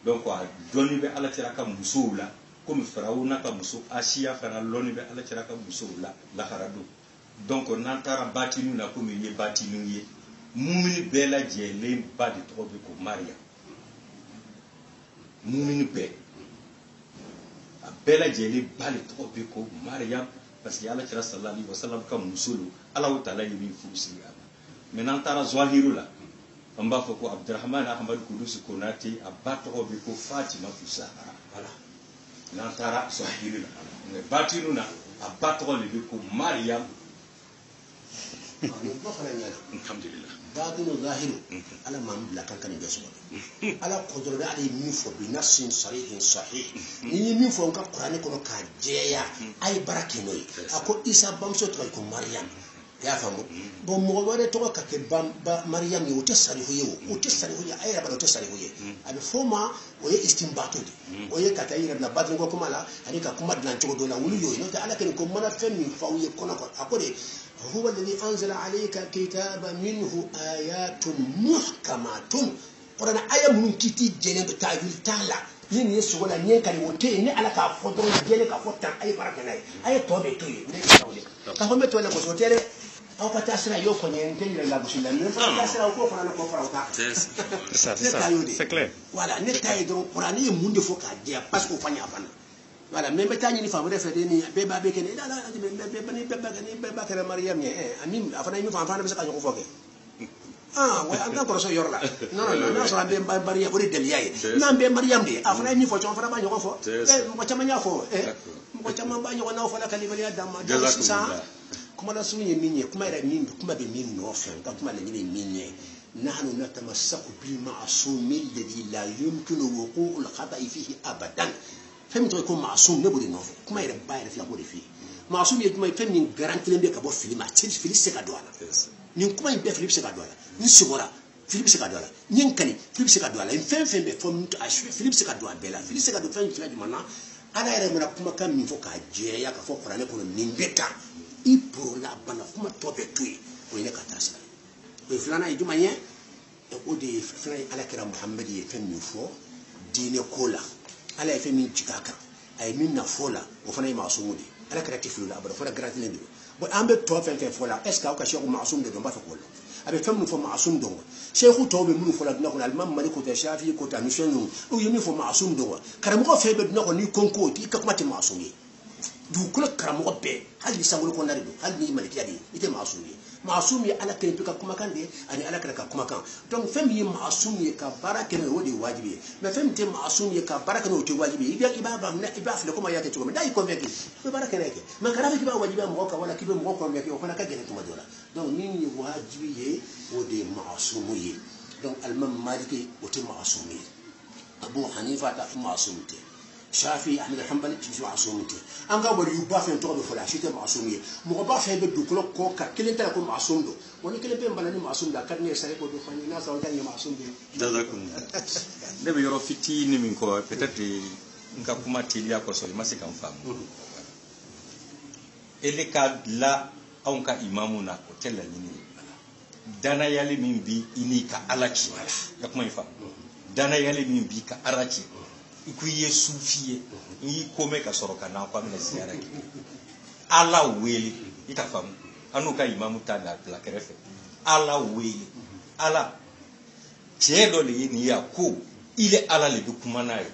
donc a doni be ala tira ka muso la comme farauna ka muso asiya fana loni be ala tira ka muso la harado donc nan tara batinu na comme ye batinu ye mumini be la jele ba de to be ko maria mumini be a be la jele ba de to be ko maria parce que ala tira sallallahu alaihi wasallam ka muso ala taala yi fusi ya mais nan tara zahiru la amba foko abdurrahman ahmad kudusi konati abato obi ko fatima fusahara voilà nantara swahili na batinu na abato le ko maryam ba fana nyana alhamdulillah batinu zahiru ala mam la kan kan beso ala qudra da ali min fo bi nafsin sarihin sahih ni min fo ka qur'ani ko ka jeya ay barakino ako isa bamso to ko maryam ya famu bon mo wore to ka ke maryam yo te sarihu yo o te sarihu ya ay rabba te sarihu ye abi foma o ye istinbatu o ye ka tayira na badin ko kuma la ani ka kuma dan to do la wulu yo no ta ala ken ko mana fen min fa ye kono ko akore هو الذي أنزل عليك كتابا منه آيات محكمات قرآن آية من كتير جنب تعبير تعالى ين يسوع لا ين كان يوتي ين على كافودرو جنب كافوتان أي باركنا أي توبة توي كافو متوا لا كوسوتيري أو كتاسرا يوكو نينتين لا بسلا من كتاسرا أو كوفنا نكوفرا وتا c'est clair voilà netaye donc قرآن يموند فوكا جيا باسكو فاني أفانا voilà même tani ni favore fede ni beba be ken la beba kere mariam ni amin afana mi fa be saka ko foke wa anga ko so yorla non so be mariam bori del yayi nan be mariam de afana mi fo chon fana ba nyoko fo mo chama nya fo mo chama ba nyoko na fo la kalibali adama sa kuma la sunye minye kuma era min kuma be min no fe kuma la ni minye نحن نتمسك بالمعصوم الذي لا يمكن وقوع الخطأ فيه أبدا فهمت يكون معصوم نبودي نوف كما يرباير في أبودي فيه معصوم يجمع فهم من غرانتي لم يكبر فيلم أتشيل فيلم سكادوالا نين كما يبيع فيلم سكادوالا نسمورا فيلم سكادوالا نين كني فيلم سكادوالا إن فهم بفهم أشوف فيلم سكادوالا بلا فيلم سكادوالا فهم فيلم جمانا أنا يرمنا كما كان من فوق أجيا كفوق قرانة كنا نينبتا إبرولا بنا كما توبة توي وينك أترسل وفلانا يجمع يه ودي فلانا على كلام محمد يفهم يفو دين كولا على يفهم جكاكا أي من نفولا وفلانا معصوم دي على كراتيف لولا أبدا فلا كراتيف لندو بس أم بتوه فين فولا إسكا أو كشيء معصوم ده ما فكوله أبي فهم نفو معصوم ده شيء هو توه بمن فولا دنا كنا المام مالك وتشافي كوتا مشينو أو يمين فو معصوم ده كرامو فيه بدنا كنا نيكونكو تي كم تي معصومي دو كل كرامو به هل يسمونه كنا ردو هل نيجي يدي يتي معصومي معصوم على كلمة كما كان دي أنا على كلمة كما كان donc fɛn min ye maasum ye ka baara kɛ o de ye wajibi ye mais fɛn min tɛ maasum ye ka baara kɛ o tɛ wajibi ye i b'a filɛ komi a y'a kɛ cogo min n'a y'i convaincu i bɛ baara kɛ n'a ye mais kana fɔ k'i b'a wajibiya mɔgɔ kan wala k'i bɛ mɔgɔ convaincu o fana ka gɛlɛn tuma dɔ la donc min ye wajibi ye o de ye maasum ye donc alimami maliki o tɛ maasum ye abu hanifa ta maasum tɛ shafi ahmed hanbali ti maasum tɛ an ka wali yu ba fɛn tɔgɔ bɛ fɔ la si tɛ maasum ye mɔgɔ ba fɛn bɛ dugukolo kɔ ka kelen tɛ ko maasum don wani kelen bɛ bala ni maasum da ka di ne ye sare ko do fani n'a sɔrɔ ta ye maasum de jazakum ne bɛ yɔrɔ fitinin min kɔ peut-être n ka kuma teliya kosɔn i ma se ka n faamu ele ka la anw ka imamu na o tɛ laɲini ye danayali min bi i n'i ka ala ci ka kuma in faamu danayali min bi ka ala ci i ko i ye sufi ye i y'i kome ka sɔrɔ ka na ko a bɛna ziyara kɛ ala wele i ka faamu an n'u ka imamu ta bila kɛrɛfɛ ala wele ala cɛ dɔ de ye nin ye a ko ile ala le bɛ kuma n'a ye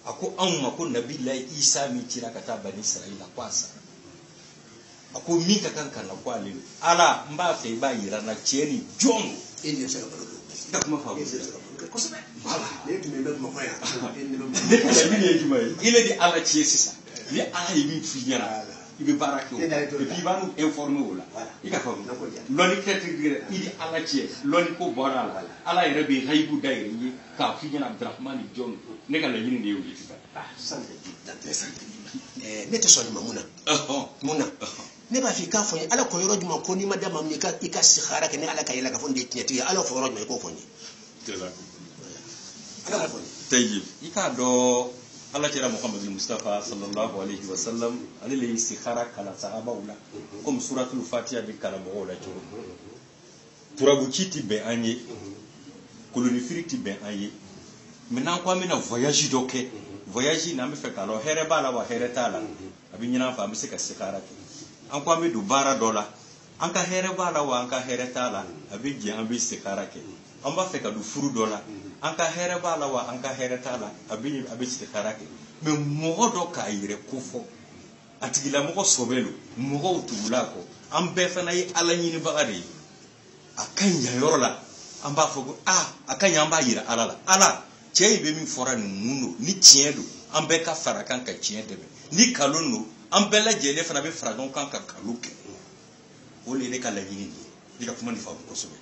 a ko anw ma ko nabilayi isa min cira ka taa bani israila ko a sara a ko min ka kan ka na ko ale don ala n b'a fɛ i b'a yira n na cɛ ni jɔn don e ni se ka balo i ka kuma faamu kosɛbɛ voilà ne tun bɛ bamakɔ yan ne tun bɛ jumɛn ye ile de ala ci ye sisan ni ala ye min f'i ɲɛna i bɛ baara kɛ o et puis i b'a n'u informer o la i ka faamu lɔnni kɛtigɛ i di ala ci ye lɔnni ko bɔra a la ala yɛrɛ bɛ hayibu da yɛrɛ ye k'a f'i ɲɛna abdurahman ni jɔn ne ka laɲini de y'o ye sisan ne tɛ sɔn nin ma mun na ne b'a fɔ i k'a fɔ n ye ala ko yɔrɔ jumɛn ko n'i ma da maa min ye i ka sihara kɛ ni ala ka yɛlɛ ka fɔ nin de ye tiɲɛtigi ye ala fɔ yɔrɔ jumɛn i k'o fɔ n ye tayyib i k'a dɔn ala kira muhammadu mustafa sallallahu alaihi wasallam ale le istikhara kala sahabaw la comme suratul fatiha bi kala mɔgɔw la cogo turabuci ti bɛn an ye kolonifiri ti bɛn an ye maintenant ko an bɛna voyage dɔ kɛ voyage n'an bɛ fɛ k'a dɔn hɛrɛ b'a la wa hɛrɛ t'a la a bɛ ɲin'an fɛ an bɛ se ka istikhara kɛ an ko an bɛ don baara dɔ la an ka hɛrɛ b'a la wa an ka hɛrɛ t'a la a bɛ jɛ an bɛ istikhara kɛ an b'a fɛ ka don furu dɔ la an ka hɛrɛ b'a la wa an ka hɛrɛ t'a la a bɛ istikhara kɛ mais mɔgɔ dɔ k'a yɛrɛ ko fɔ a tigilamɔgɔ sɔbɛ don mɔgɔw tugula kɔ an bɛɛ fana ye ala ɲinibaga de ye a ka ɲi yan yɔrɔ la an b'a fɔ ko a ka ɲi an b'a yira ala la ala cɛ yi bɛ min fɔra nin mun don ni tiɲɛ don an bɛɛ ka fara kan ka tiɲɛ dɛmɛ ni nkalon don an bɛɛ lajɛlen fana bɛ fara ɲɔgɔn kan ka nkalon kɛ o le ne ka laɲini nin ye ne ka kuma nin faamu kosɛbɛ.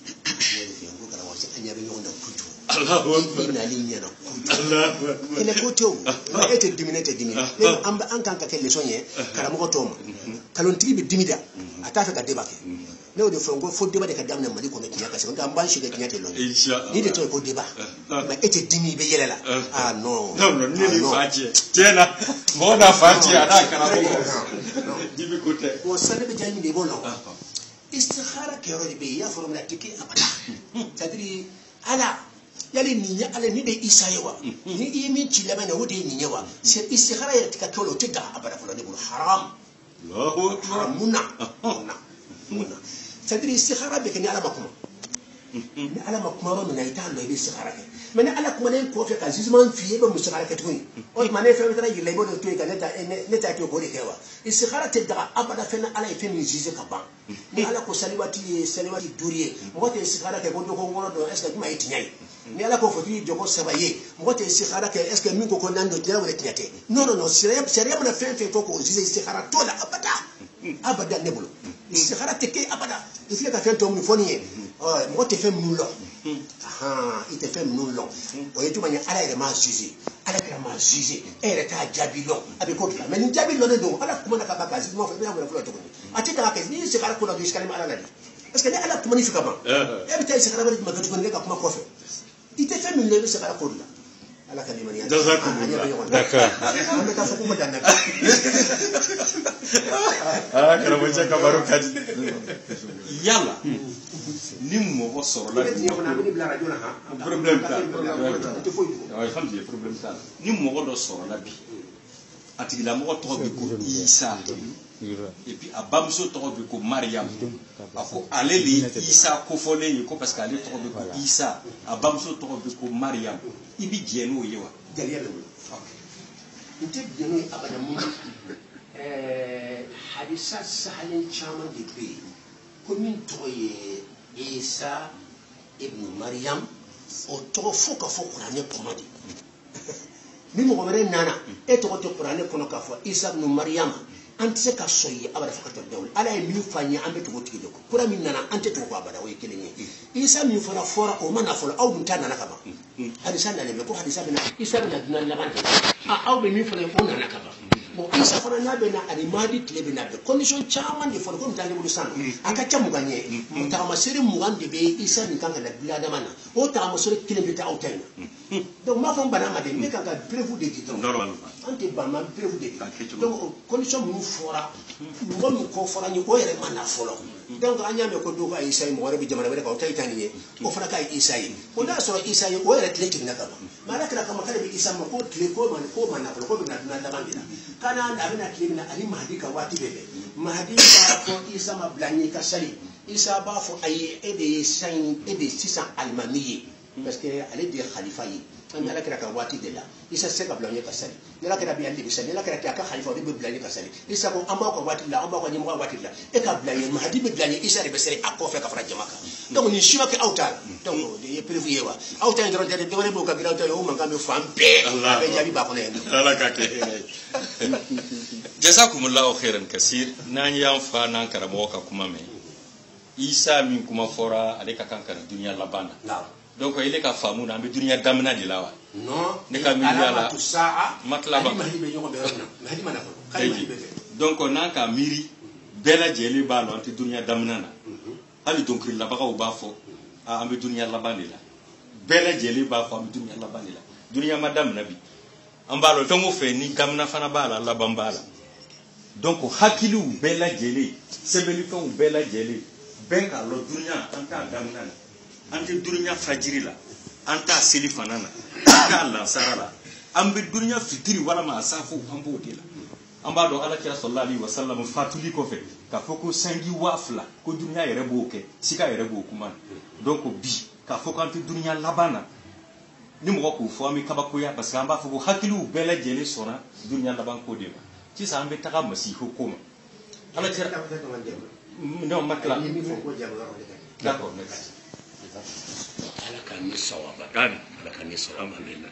Ko kala wasi anya be ɲɔgɔn na kutu Allahu akbar. ina li ɲana kutu Allahu akbar. ene ko tew ma ete dimine te dimi an kan ka kɛ leçon ye karamɔgɔ tɔw ma kalontigi bɛ dimi da a t'a fɛ ka débat kɛ ne y'o de fɔ n ko fo débat de ka daminɛ Mali kɔnɔ tiɲɛ ka se n b'an si kɛ tiɲɛ tɛ lɔn ni de tɔ ye ko débat mais e tɛ dimi i bɛ yɛlɛ la ah non non ne ni fa cɛ tiɲɛ na mɔgɔ n'a fa cɛ a n'a karamɔgɔ dimi ko tɛ. bon sani bɛ diya ɲini de b'o la istikhara kɛyɔrɔ de bɛ yen i y'a fɔ min na a tɛ kɛ abada c'est à dire ala yali nin ye ala ni bɛ isa ye wa ni i ye min ci laban na o de ye nin ye wa istikhara yɛrɛ tɛ ka kɛ o la o tɛ daga abada fɔlɔ ne bolo haram haram munna c'est à dire istikhara bɛ kɛ ni ala ma kuma ni ala ma kuma yɔrɔ min na i t'a dɔn i bɛ istikhara kɛ mais ni ala kumanen kɔfɛ ka jugement f'i ye i bɛ mun istikhara kɛ tuguni o tuma ne fɛn fɛn taara yirila i b'o de to yen ka ne ta to k'o de kɛ wa istikhara tɛ daga abada fɛn na ala ye fɛn min juge ka ban ni ala ko saliwati ye saliwati 5 ye mɔgɔ tɛ istikhara kɛ ko dɔ ko wɔɔrɔ dɔn est ce que juma ye tiɲɛ ye ni ala ko fɔtigi jɔ ko 7 ye mɔgɔ tɛ istikhara kɛ est ce que min ko naani don tiɲɛ wɛrɛ tiɲɛ tɛ non sariya mana fɛn fɛn fɔ k'o juge istikhara t'o la abada ne bolo istikhara tɛ kɛ abada i filɛ ka fɛn tɔ min fɔ nin ye mɔgɔ tɛ fɛn minnu lɔ i tɛ fɛn minnu lɔ o ye juma ye ala yɛrɛ m'a juge ala kɛra m'a juge e yɛrɛ t'a jaabi lɔn a bɛ ko dilan mais ni jaabi lɔnnen don ala kuma na ka ban ka jugement fɔ i bɛna mun fɔlɔ tuguni a tɛ daga kɛ n'i ye istikhara ko la don istikhara ala la de parce que ni ala kuma ni fɛ ka ban e bɛ taa istikhara wɛrɛ jumɛn kɛ tuguni ne ka kuma kɔfɛ i tɛ fɛn min lɔ i bɛ istikhara ko de la ala ka limaniya d'accord an bɛ taa fɔ ko ma dan na karamɔgɔ cɛ ka baro ka di yala ni mɔgɔ sɔrɔla problème t'a la alhamdulilayi problème t'a la ni mɔgɔ dɔ sɔrɔla bi a tigilamɔgɔ tɔgɔ bɛ ko Isa et puis a bamuso tɔgɔ bɛ ko Mariam a ko ale de ye Isa kofɔlen ye ko parce que ale tɔgɔ bɛ ko Isa a bamuso tɔgɔ bɛ ko Mariam i bɛ jɛ n'o ye wa. jaliya bɛ wolo n tɛ jɛ n'o ye abada mun hadisa sahalen caman de bɛ yen ko min tɔgɔ ye Isa ibn Mariam o tɔgɔ fo ka fɔ kuranɛ kɔnɔ de ni mɔgɔ wɛrɛ nana e tɔgɔ tɛ kuranɛ kɔnɔ k'a fɔ Isa ibn Mariam an tɛ se ka sɔn ye abada fo ka taa dawuli ala ye min fɔ an ye an bɛ tugu tigi de kɔ kura min nana an tɛ tugu ko abada o ye kelen ye Isa min fana fɔra o ma na fɔlɔ aw dun ta nana ka ban hadisa nalen bɛ ko hadisa bɛna Isa bɛna dunan laban de aw bɛ min fana ye o nana ka ban bon Isa fana n'a bɛ na ani Mahdi tile bɛ na bɛn condition caman de fɔlɔ komi t'ale bolo san a ka ca 20 ye tagamasere 20 de bɛ Isa min kan ka na bila adama na o tagamasere kelen bɛ taa aw ta in na donc m'a fɔ n bana ma de ne kan ka prévu de di dɔrɔn an tɛ ban ma prévu de di donc condition minnu fɔra mɔgɔ min kɔ fɔra n ye o yɛrɛ ma na fɔlɔ donc an y'a mɛn ko dɔw ka Isa ye mɔgɔ wɛrɛ bɛ jamana wɛrɛ kan o ta ye ta nin ye o fana ka Isa ye o n'a sɔrɔ Isa ye o yɛrɛ tile jiginna ka ban mais ala kɛra kama k'ale bɛ Isa ma ko tile ko ma na fɔlɔ ko bɛ na dunan laban de la kana a bɛna tile min na ani Mahdi ka waati bɛ bɛn Mahdi b'a fɔ Isa ma bila ɲɛ ka sali Isa b'a fɔ ayi e de ye sisan alimami ye parce que ale de ye khalifa ye an ala kɛra ka waati de la Isa se ka bila ɲɛ ka sali ni ala kɛra bi ale de bɛ sali ni ala kɛra a ka khalifa o de bɛ bila ɲɛ ka sali Isa ko an b'aw ka waati la an b'aw ka ɲɛmɔgɔ waati la e ka bila ɲɛ Mahdi bɛ bila ɲɛ Isa de bɛ sali a kɔfɛ ka fara jama kan donc nin si ma kɛ aw ta la donc o de ye prévu ye wa aw ta in dɔrɔn tɛ dɛ wɛrɛ b'o ka girin aw ta ye o mankan bɛ fan bɛɛ a bɛ jaabi b'a kɔnɔ yan ala ka kɛ jazakumullahu khairan kasir n'an y'an fa n'an karamɔgɔ ka kuma mɛn Isa min kuma fɔra ale ka kan ka na duniya laban na donc ile ka faamu na an bɛ duniya daminɛ de la wa non ne ka miiriya la matlaba donc n'an ka miiri bɛɛ lajɛlen b'a dɔn an tɛ duniya daminɛ na hali dɔnkililabagaw b'a fɔ an bɛ duniya laban de la bɛɛ lajɛlen b'a fɔ an bɛ duniya laban de la duniya ma daminɛ bi an b'a dɔn fɛn o fɛn ni daminɛ fana b'a la laban b'a la donc hakiliw bɛɛ lajɛlen sɛbɛnifɛnw bɛɛ lajɛlen bɛɛ k'a lɔn duniya an t'a daminɛ na an tɛ duniya fajiri la an t'a seli fana na an t'a lansara la an bɛ duniya fitiri walama a safo an b'o de la an b'a dɔn alakira sallallahu alaihi wasallam fatuli kɔfɛ k'a fɔ ko sanji 2000 ko duniya yɛrɛ b'o kɛ sika yɛrɛ b'o kuma na donc bi k'a fɔ k'an tɛ duniya laban na ni mɔgɔ k'o fɔ an bɛ kabakoya parce que an b'a fɔ ko hakiliw bɛɛ lajɛlen sɔnna duniya laban ko de ma sisan an bɛ taga masiho ko ma alakira non ma tila d'accord merci ala ka ni sawaba ala ka ni sawaba amina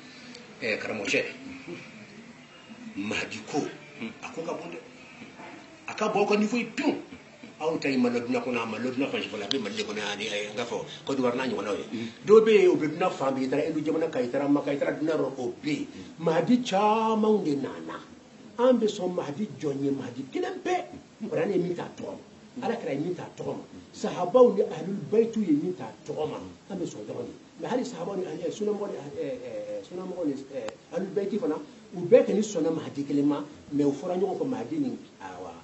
karamɔgɔ Mahdi ko a ko ka bon dɛ a ka bɔ ka niveau pewu aw tay malodna ko na malodna fa ko la be malde ko na ani nga fo ko du warna ñu nawe do be o be na fa bi tara endu jamana kay tara makay tara dina ro o be mahdi chama unde nana ambe so mahdi jonye mahdi kilempe qur'an mi ta to ala kra mi ta to sahabaw ni ahlul baytu ye mi ta to ambe so do mais hali sahabaw ni ahli sunna mo ni ahlul bayti fana u be ni sona mahdi kelema mais o fora ñoko mahdi ni awa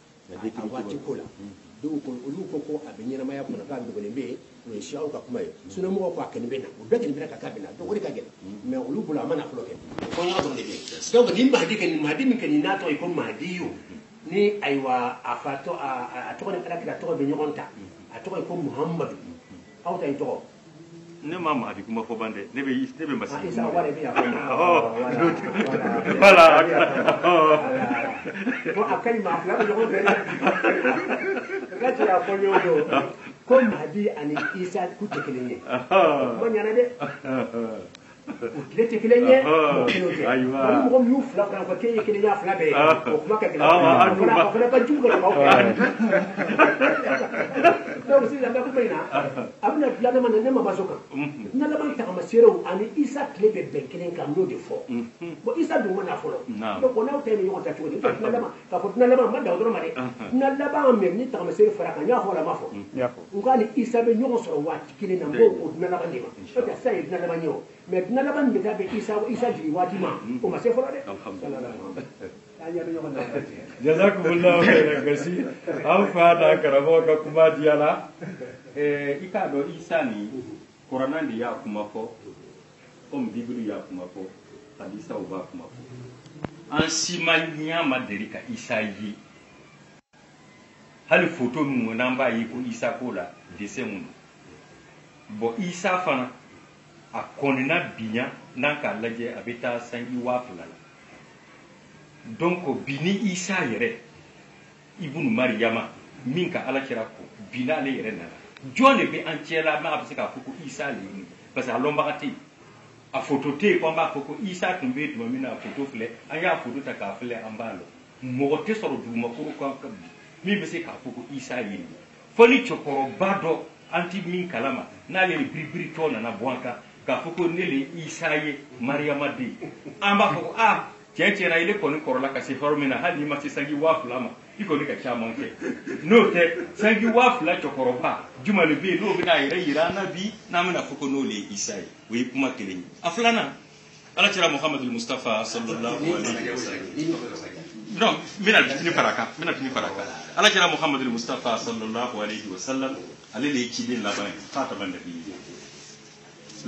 awati kola do ko olu ko abenyana maya ko na ka do ne be no shaw ka kuma suna mo ko akene bena o be ke bena ka bena do wori ka gena mais olu bula mana floke ko nga do ne be donc ni mahdi ken mahdi min ken na to ko mahdi yo ni aywa afato a to ne kala kala to be nyokonta a to ko muhammad awta to ne ma mahdi kuma fo bande ne be masi isa wala be ya voilà ko akali ma fla ko be ya ko yodo ko mahdi ani isa ku tekelenye mo nyana de le tekelenye mo kinoje mo mu fla ko ke yekelenya fla be ko kuma ka kala ko na pa juga ko donc si la ko bayna amna la man ne ma basoka na la man ta ma sero ani isa klebe be kelen kam no de fo bo isa du mana fo donc on a tayni yo ta tuwa na la ma ka fo na la ma da do ma de na la ba me ni ta ma sero fara ka nya fo la ma fo ngani isa be nyogo so wati kelen na bo na la ba ni ma o ta sai na la ba nyo mais na la ba ni ta be isa ji wati ma o ma se fo la de jazakumullahu khairan kasi an fada karamo ka kuma diyala ika do isa ni qur'an di ya kuma fo bible ya kuma fo hadisa ba kuma fo an simanya maderika isa yi hal photo mu nan ba yi ko isa ko la dessin mu bo isa fana a konina binya nan ka laje abita sangi wa fulala donc bini isa yere ibnu maryama min ka ala kira ko bina le yere nana jone be entiela ma abse ka fuko isa le ni parce que lomba ati a photo te ko ba fuko isa tumbe to mina photo fle anya photo ta ka fle ambalo mo te soro du ma ko ko mi be se ka fuko isa le ni foni chokoro bado anti min kalama na le bribri to na bwanka ka fuko ne le isa ye maryama de amba fuko tiens na ile koni korola ka se formina hali ma se sangi wafula ma iko ni ka chama nke no te sangi wafula chokoroba juma le bi no bina ire irana bi na mena foko no le isai we kuma keleni aflana ala tira muhammad al mustafa sallallahu alaihi wasallam non mina tini faraka ala tira muhammad al mustafa sallallahu alaihi wasallam ale le kidin laban fataman da bi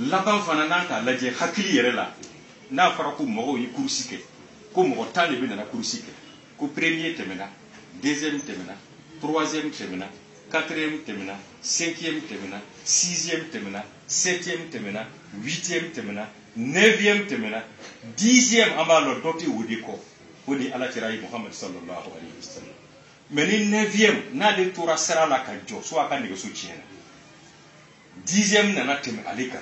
laban fana nan ka laje hakili yere la na faraku mo yi kursike ko mo tale bi na kursike ko premier temena deuxième temena troisième temena quatrième temena cinquième temena sixième temena septième temena huitième temena neuvième temena dixième amalo doté wodi ko wodi ala tirai muhammad sallallahu alaihi wasallam meni neuvième na de toura sera la ka jo so aka ne so tiena dixième nana tem alika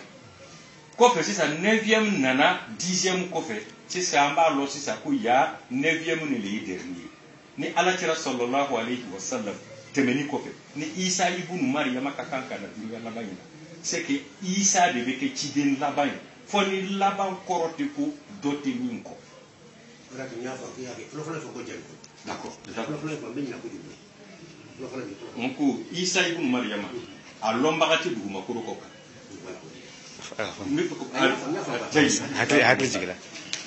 ko fe c'est 9e nana 10e ko fe c'est ça amba lo c'est ça ko ya 9e ni le dernier ni ala tira sallallahu alaihi wasallam temeni ko fe ni isa ibn maryam ka kanka na duniya la bayina c'est que isa de be ke chidin la bayin foni la ban korote ko dote min ko ora que nya fa ki ya ke flo ko jeng d'accord flo ko be nya ko di on ko isa ibn maryam a lombagati duguma ko ko hakli jigla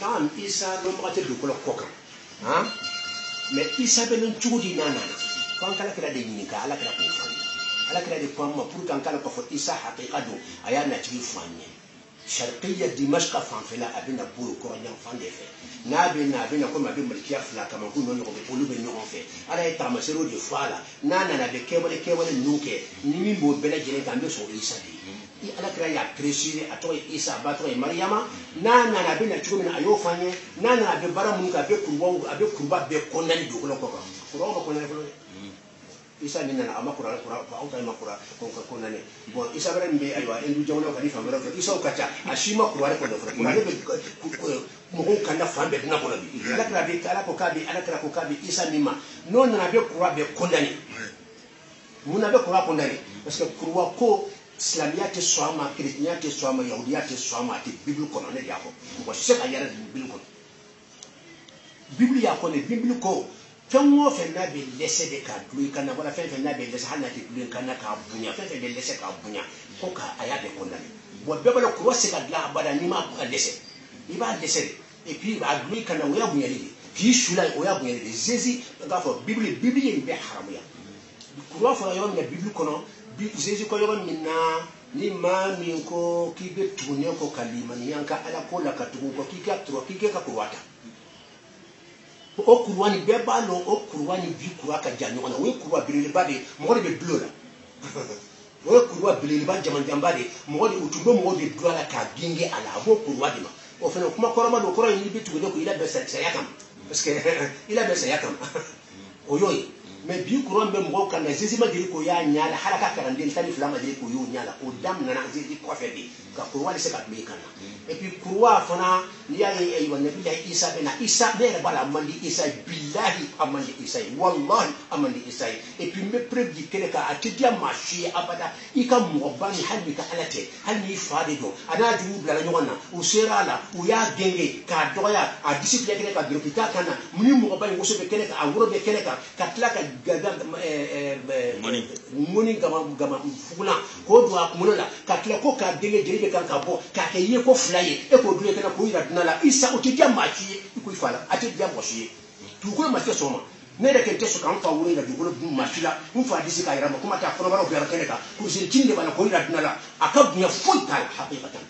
man isa no ma te du ko koka ha mais isa be non chudi nana kan kala kala de ni ka ala kala ko fani ala kala de pamma pour kan kala ko fo isa haqiqatu ayana ci fani sharqiyya dimashq fanfila abina buru ko nyam fande fe na ko ma be mulkiya fla kama ko no ko be be no fe ala eta masero de fala nana na be kebole nuke ni mi bo bela jere kan be so isa di ala kira ya presire ato isa bato maryama nana na be na chumi na ayo fanye nana be bara mun ka be kurba be konani do ko ko konani ko isa ni nana amakura ko auta makura ko konani bon isa bare mbe aywa endu jawna ko difa mara ko isa ukacha ashima kurwa ko do ko ne be mo ko kanda fambe na ko bi ala kira ko kabi isa mima non na be kurwa be konani mun be ko condamné parce que kurwa ko islamia te soama chrétien te soama yahudiya te soama te bible ko ne ya ko ko se ka yara bible ko bible ya ko ne bible ko fengo fenna be lese de ka dulu kana wala fenna be lese hanna te dulu kana ka bunya fenna be lese ka bunya ko ka aya be condamné bo be bala kurwa se ka la bada ni ma ko lese iba lese et puis ba dulu kana oya bunya li puis shula oya bunya li Jésus ga fo bible ni be haramu ya kurwa fo yo ne bible kono Jésus ko yoron minna ni ma min ko ki be tune ko kalima ni yanka ala ko la ka tugu ko ki ka tro ki ka kurwata o kurwani be balo o kurwani bi kurwa ka janyo na we kurwa bilele bade mo de blola we kurwa bilele ba jaman jambade mo de utundo mo de blola ka ginge ala bo kurwa de ma o fena kuma koroma do koro ni bitu de ko ila be sa yakam parce que ila be sa yakam o yoy mais bi kuron be mo kan Jésus ma diri ko ya nyala halaka karande tani flama diri ko yo nyala o dam na Jésus ko fe bi ka kurwa se ka be kan et puis kurwa fana ni ya yi wa nabi ya Isa bena Isa be bala mandi Isa billahi amandi Isa wallahi amandi Isa et puis me preuve di kele ka atidia machi abada ika mo bani halbi ka alate halmi faade do ana ju bla nyona o serala o ya genge ka doya a discipline kele ka dropita kana muni mo bani wo so be kele ka awro be kele ka tlaka moni gama fugula ko do akumulola katla ko ka denge jeribe kan ka bo ka ke ye ko flaye e ko dule kana ko ira dinala Isa o tidia machi ko ifala ati dia moshi tu ko ma ke soma ne da ke teso kan fa wuri da dugo dum machila mun fa disi ka ira ma kuma ta kono baro be kene ka ko sin tinde bana ko ira dinala aka bunya fonta haqiqatan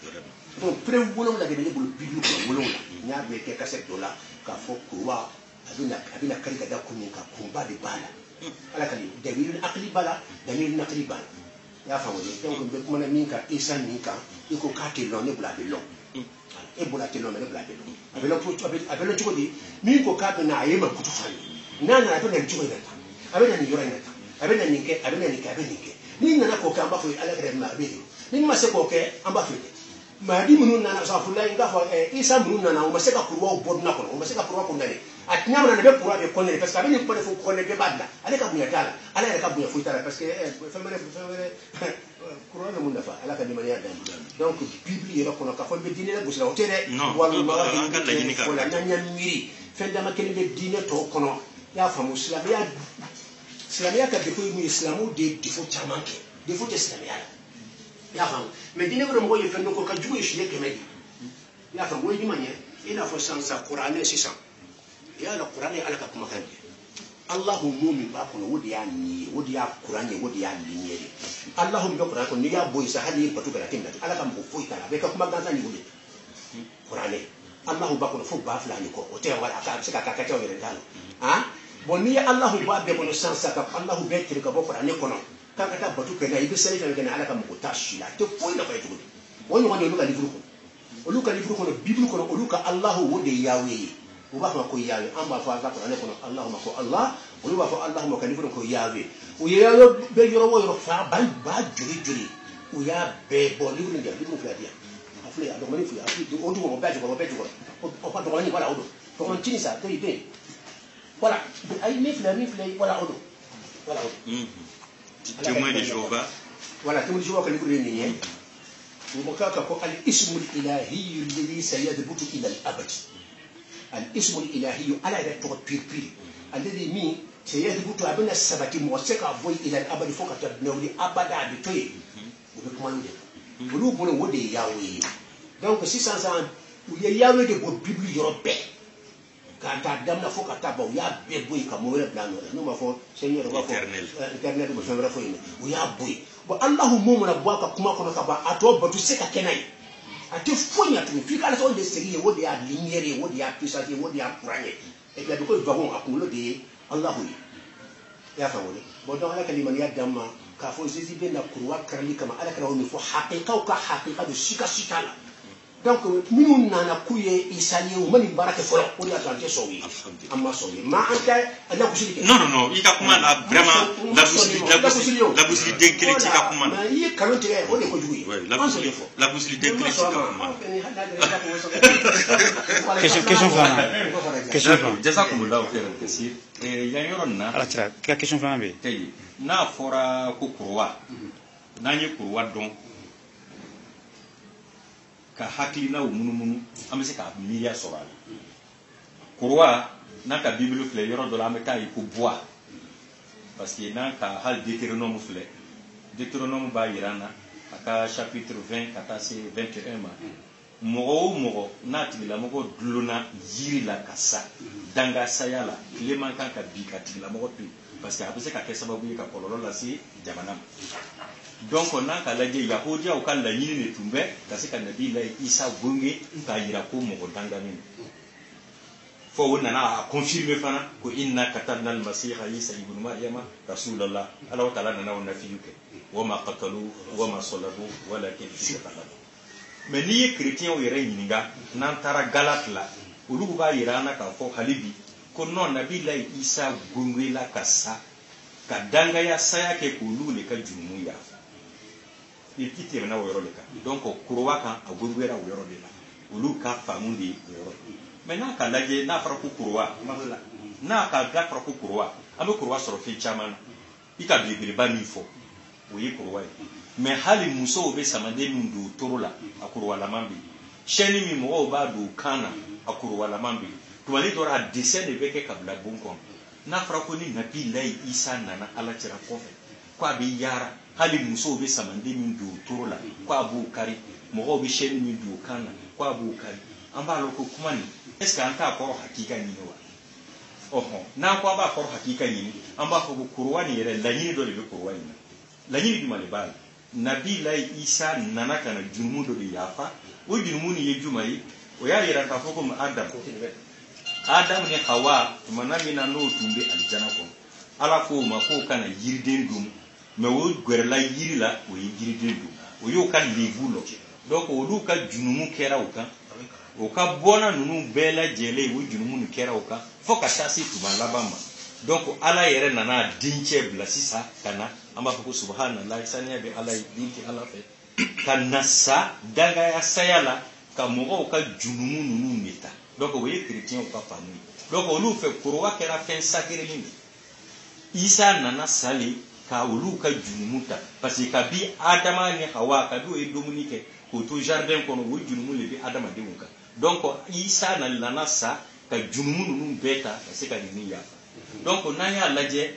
donc pre wolon la de bulu bidu ko wolon la nya be ke kaset dola ka fo kuwa abina karika da kuninka kumba de bala ala kali dalil aqli bala dalil naqli bala ya fa woni donc be kuma na minka Isa minka iko kate lo ne bla de lo e bula te lo ne bla de lo abelo puto abelo chuko di minko kate na ayema kutu fani nana abena chuko ina abena ni yora ina abena ninke abena ninke ni nana ko kamba fo ala kare ma be ni ma se ko ke amba fo ma di munun nana sa fulai nga fo Isa munun nana o ma se ka kurwa bodna ko o ma se ka kurwa ko ndale atnyama na be kurwa be konne parce que abeni ko defo konne be badla ale ka bunya tala ale ka bunya fuitala parce que famere kurwa be mun dafa ala ka di maniya dan donc bible yero kono ka fo be dine la busla o tere wallahi kan la yini ka ko la nanya miri fenda ma kene be dine to kono ya famu islamia ka defo mu islamu de defo chamanke defo de islamia ya famu mais dine ko mo ye fendo ko ka juwe shi yake mai ya famu we dimanye ina fo sansa qur'ane sisan ya la qur'ani ala ka kuma kan Allahu mu'min ba kono wodi ya ni wodi ya qur'ani wodi ya linyere Allahu bi qur'ani ko ni ya boy sa hadi patu gara tinda ala ka mo foita be ka kuma ganza ni wodi qur'ani Allahu ba kono fo ba fulani ko o te wala ka se ka ta wele dalo ha bonni Allahu ba be kono sansa ka Allahu be tirka bo qur'ani kono ka ta batu kana ibe sele ka kana ala ka mo tashila te foita fa tugo woni woni luka livru ko luka livru ko bible ko luka Allahu wodi yawe uba ko yawe amba fa ga ko ne ko Allahumma ko Allah uba ko Allahumma ka livro ko yawe o yawe be yoro wo yoro fa ba juri o ya be bo livro ndia livro fa dia afle ya do mani fu ya o du mo ba ko o pa do mani wala o do to on tini sa to ibe wala ay mi fle wala o do wala o témoin de Jéhovah wala témoin de Jéhovah ka livro ni ni mo ka ko al ismul ilahi alladhi sayadbutu ila al abad الاسم الإلهي على ذلك بير الذي مي سيثبت أبنا السبت موسيقى أبوي إلى الأبد فوق تبنولي أبدا بتوي وبكمان ده ولو بقول ودي ياوي donc si sans ça yaawe de bo bible yoruba quand adam na fo kata ba ya be boy ka mo wala plan wala no ma fo seigneur ba fo internet mo fera fo ina o ya boy bo allah mo na bo ka kuma kono ka ba ato batu se ka kenai ate fonya tu fi kala to de seri wodi ya lumière wodi ya puissance wodi ya courant et puis ko vagon akumulo de allah ya fa woni bo don ala kalima ya damma ka fo zizi be na kurwa karli kama ala kala woni fo haqiqa ka haqiqa de shika shikala donc minnu nana k'u ye Isa ye u ma nin baara kɛ fɔlɔ o de y'a to an tɛ sɔn u ye an ma sɔn u ye ma an tɛ lagosili kɛ. non i ka kuma la vraiment lagosili den kelen t'i ka kuma la. i ye kalon tigɛ o de ye kojugu ye. lagosili den kelen t'i ka kuma la. question filanan. jazakumullahu khairan kasir. yan yɔrɔ nin na. ala cira ka question filanan bɛ yen. tey n'a fɔra ko kuruwa n'an ye kuruwa dɔn ka hakilinaw munumunu an bɛ se ka miiriya sɔrɔ a la kuruwa n'a ka bibulu filɛ yɔrɔ dɔ la an bɛ taa ye ko bois parce que n'an ka hali Deutéronome filɛ Deutéronome b'a yira an na a ka chapitre 20 ka taa se 21 ma mɔgɔ o mɔgɔ n'a tigilamɔgɔ dulonna yiri la ka sa dangasaya la tile man kan ka bin ka tigilamɔgɔ to yen parce que a bɛ se ka kɛ sababu ye ka kɔlɔlɔ lase jamana ma. donc n'an ka lajɛ yahudiyaw ka laɲini de tun bɛ ka se ka nabilahi Isa gonge k'a yira ko mɔgɔ danganen don fɔ o nana a confirmer fana ko inna katabna al-masiha Isa ibn Maryama rasulallah ala taala nana o nafiyu kɛ wa ma qatalu wa ma salabu walakin shubbiha lahum. mais n'i ye chrétiens yɛrɛ ɲininka n'an taara Galate la olu b'a yira an na k'a fɔ hali bi ko non nabilahi Isa gongela ka sa ka dangaya saya kɛ k'olu le ka jurumu yafa. i tɛmɛna o yɔrɔ de kan donc kuruwa kan a gongera o yɔrɔ de la olu ka faamu de o yɔrɔ mais n'a ka lajɛ n'a fɔra ko kuruwa n'a ka da fɔra ko kuruwa an bɛ kuruwa sɔrɔ fɛn caman na i ka belebeleba min fɔ o ye kuruwa ye mais hali musow bɛ samaden min don toro la a kuruwalaman bɛ yen chaîne min mɔgɔw b'a don kan na a kuruwalaman bɛ yen tumani dɔ la a dessin de bɛ kɛ ka bila bon kɔnɔ n'a fɔra ko ni nabilahi Isa nana ala cɛla kɔfɛ ko a bɛ yaara hali musow bɛ samaden min don toro la ko a b'o kari mɔgɔw bɛ chaîne min don kan na ko a b'o kari an b'a dɔn ko kuma nin est ce que an t'a kɔrɔ hakika ɲini wa ɔhɔn n'an ko an b'a kɔrɔ hakika ɲini an b'a fɔ ko kuruwa nin yɛrɛ laɲini dɔ de bɛ kuruwa in na laɲini jumɛn de b'a la nabilahi Isa nana ka na jurumu dɔ de yafa o jurumu nin ye jumɛn ye o y'a yira k'a fɔ ko Adam ni Hawa tumana min na n'o tun bɛ alijana kɔnɔ ala k'o ma k'o kana yiriden dun mais o gɛrɛla yiri la o ye yiriden dun o y'o ka lebu lɔ donc olu ka jurumu kɛra o kan o ka bɔna ninnu bɛɛ lajɛlen o jurumu nin kɛra o kan fo ka taa se tuma laban ma donc ala yɛrɛ nana dencɛ bila sisan ka na an b'a fɔ ko subhanallah saniya bɛ ala ye den tɛ ala fɛ ka na sa dangaya saya la ka mɔgɔw ka jurumu ninnu de ta donc o ye chrétienw ka faamu ye donc olu fɛ kuruwa kɛra fɛn sakirelen de Isa nana sale ka olu ka jurumu ta parce que kabi Adama ni Hawa kabi o ye dumuni kɛ k'o to jardin kɔnɔ o jurumu de bɛ adamadenw kan donc Isa nana sa ka jurumu ninnu bɛɛ ta ka se ka nin yafa donc n'an y'a lajɛ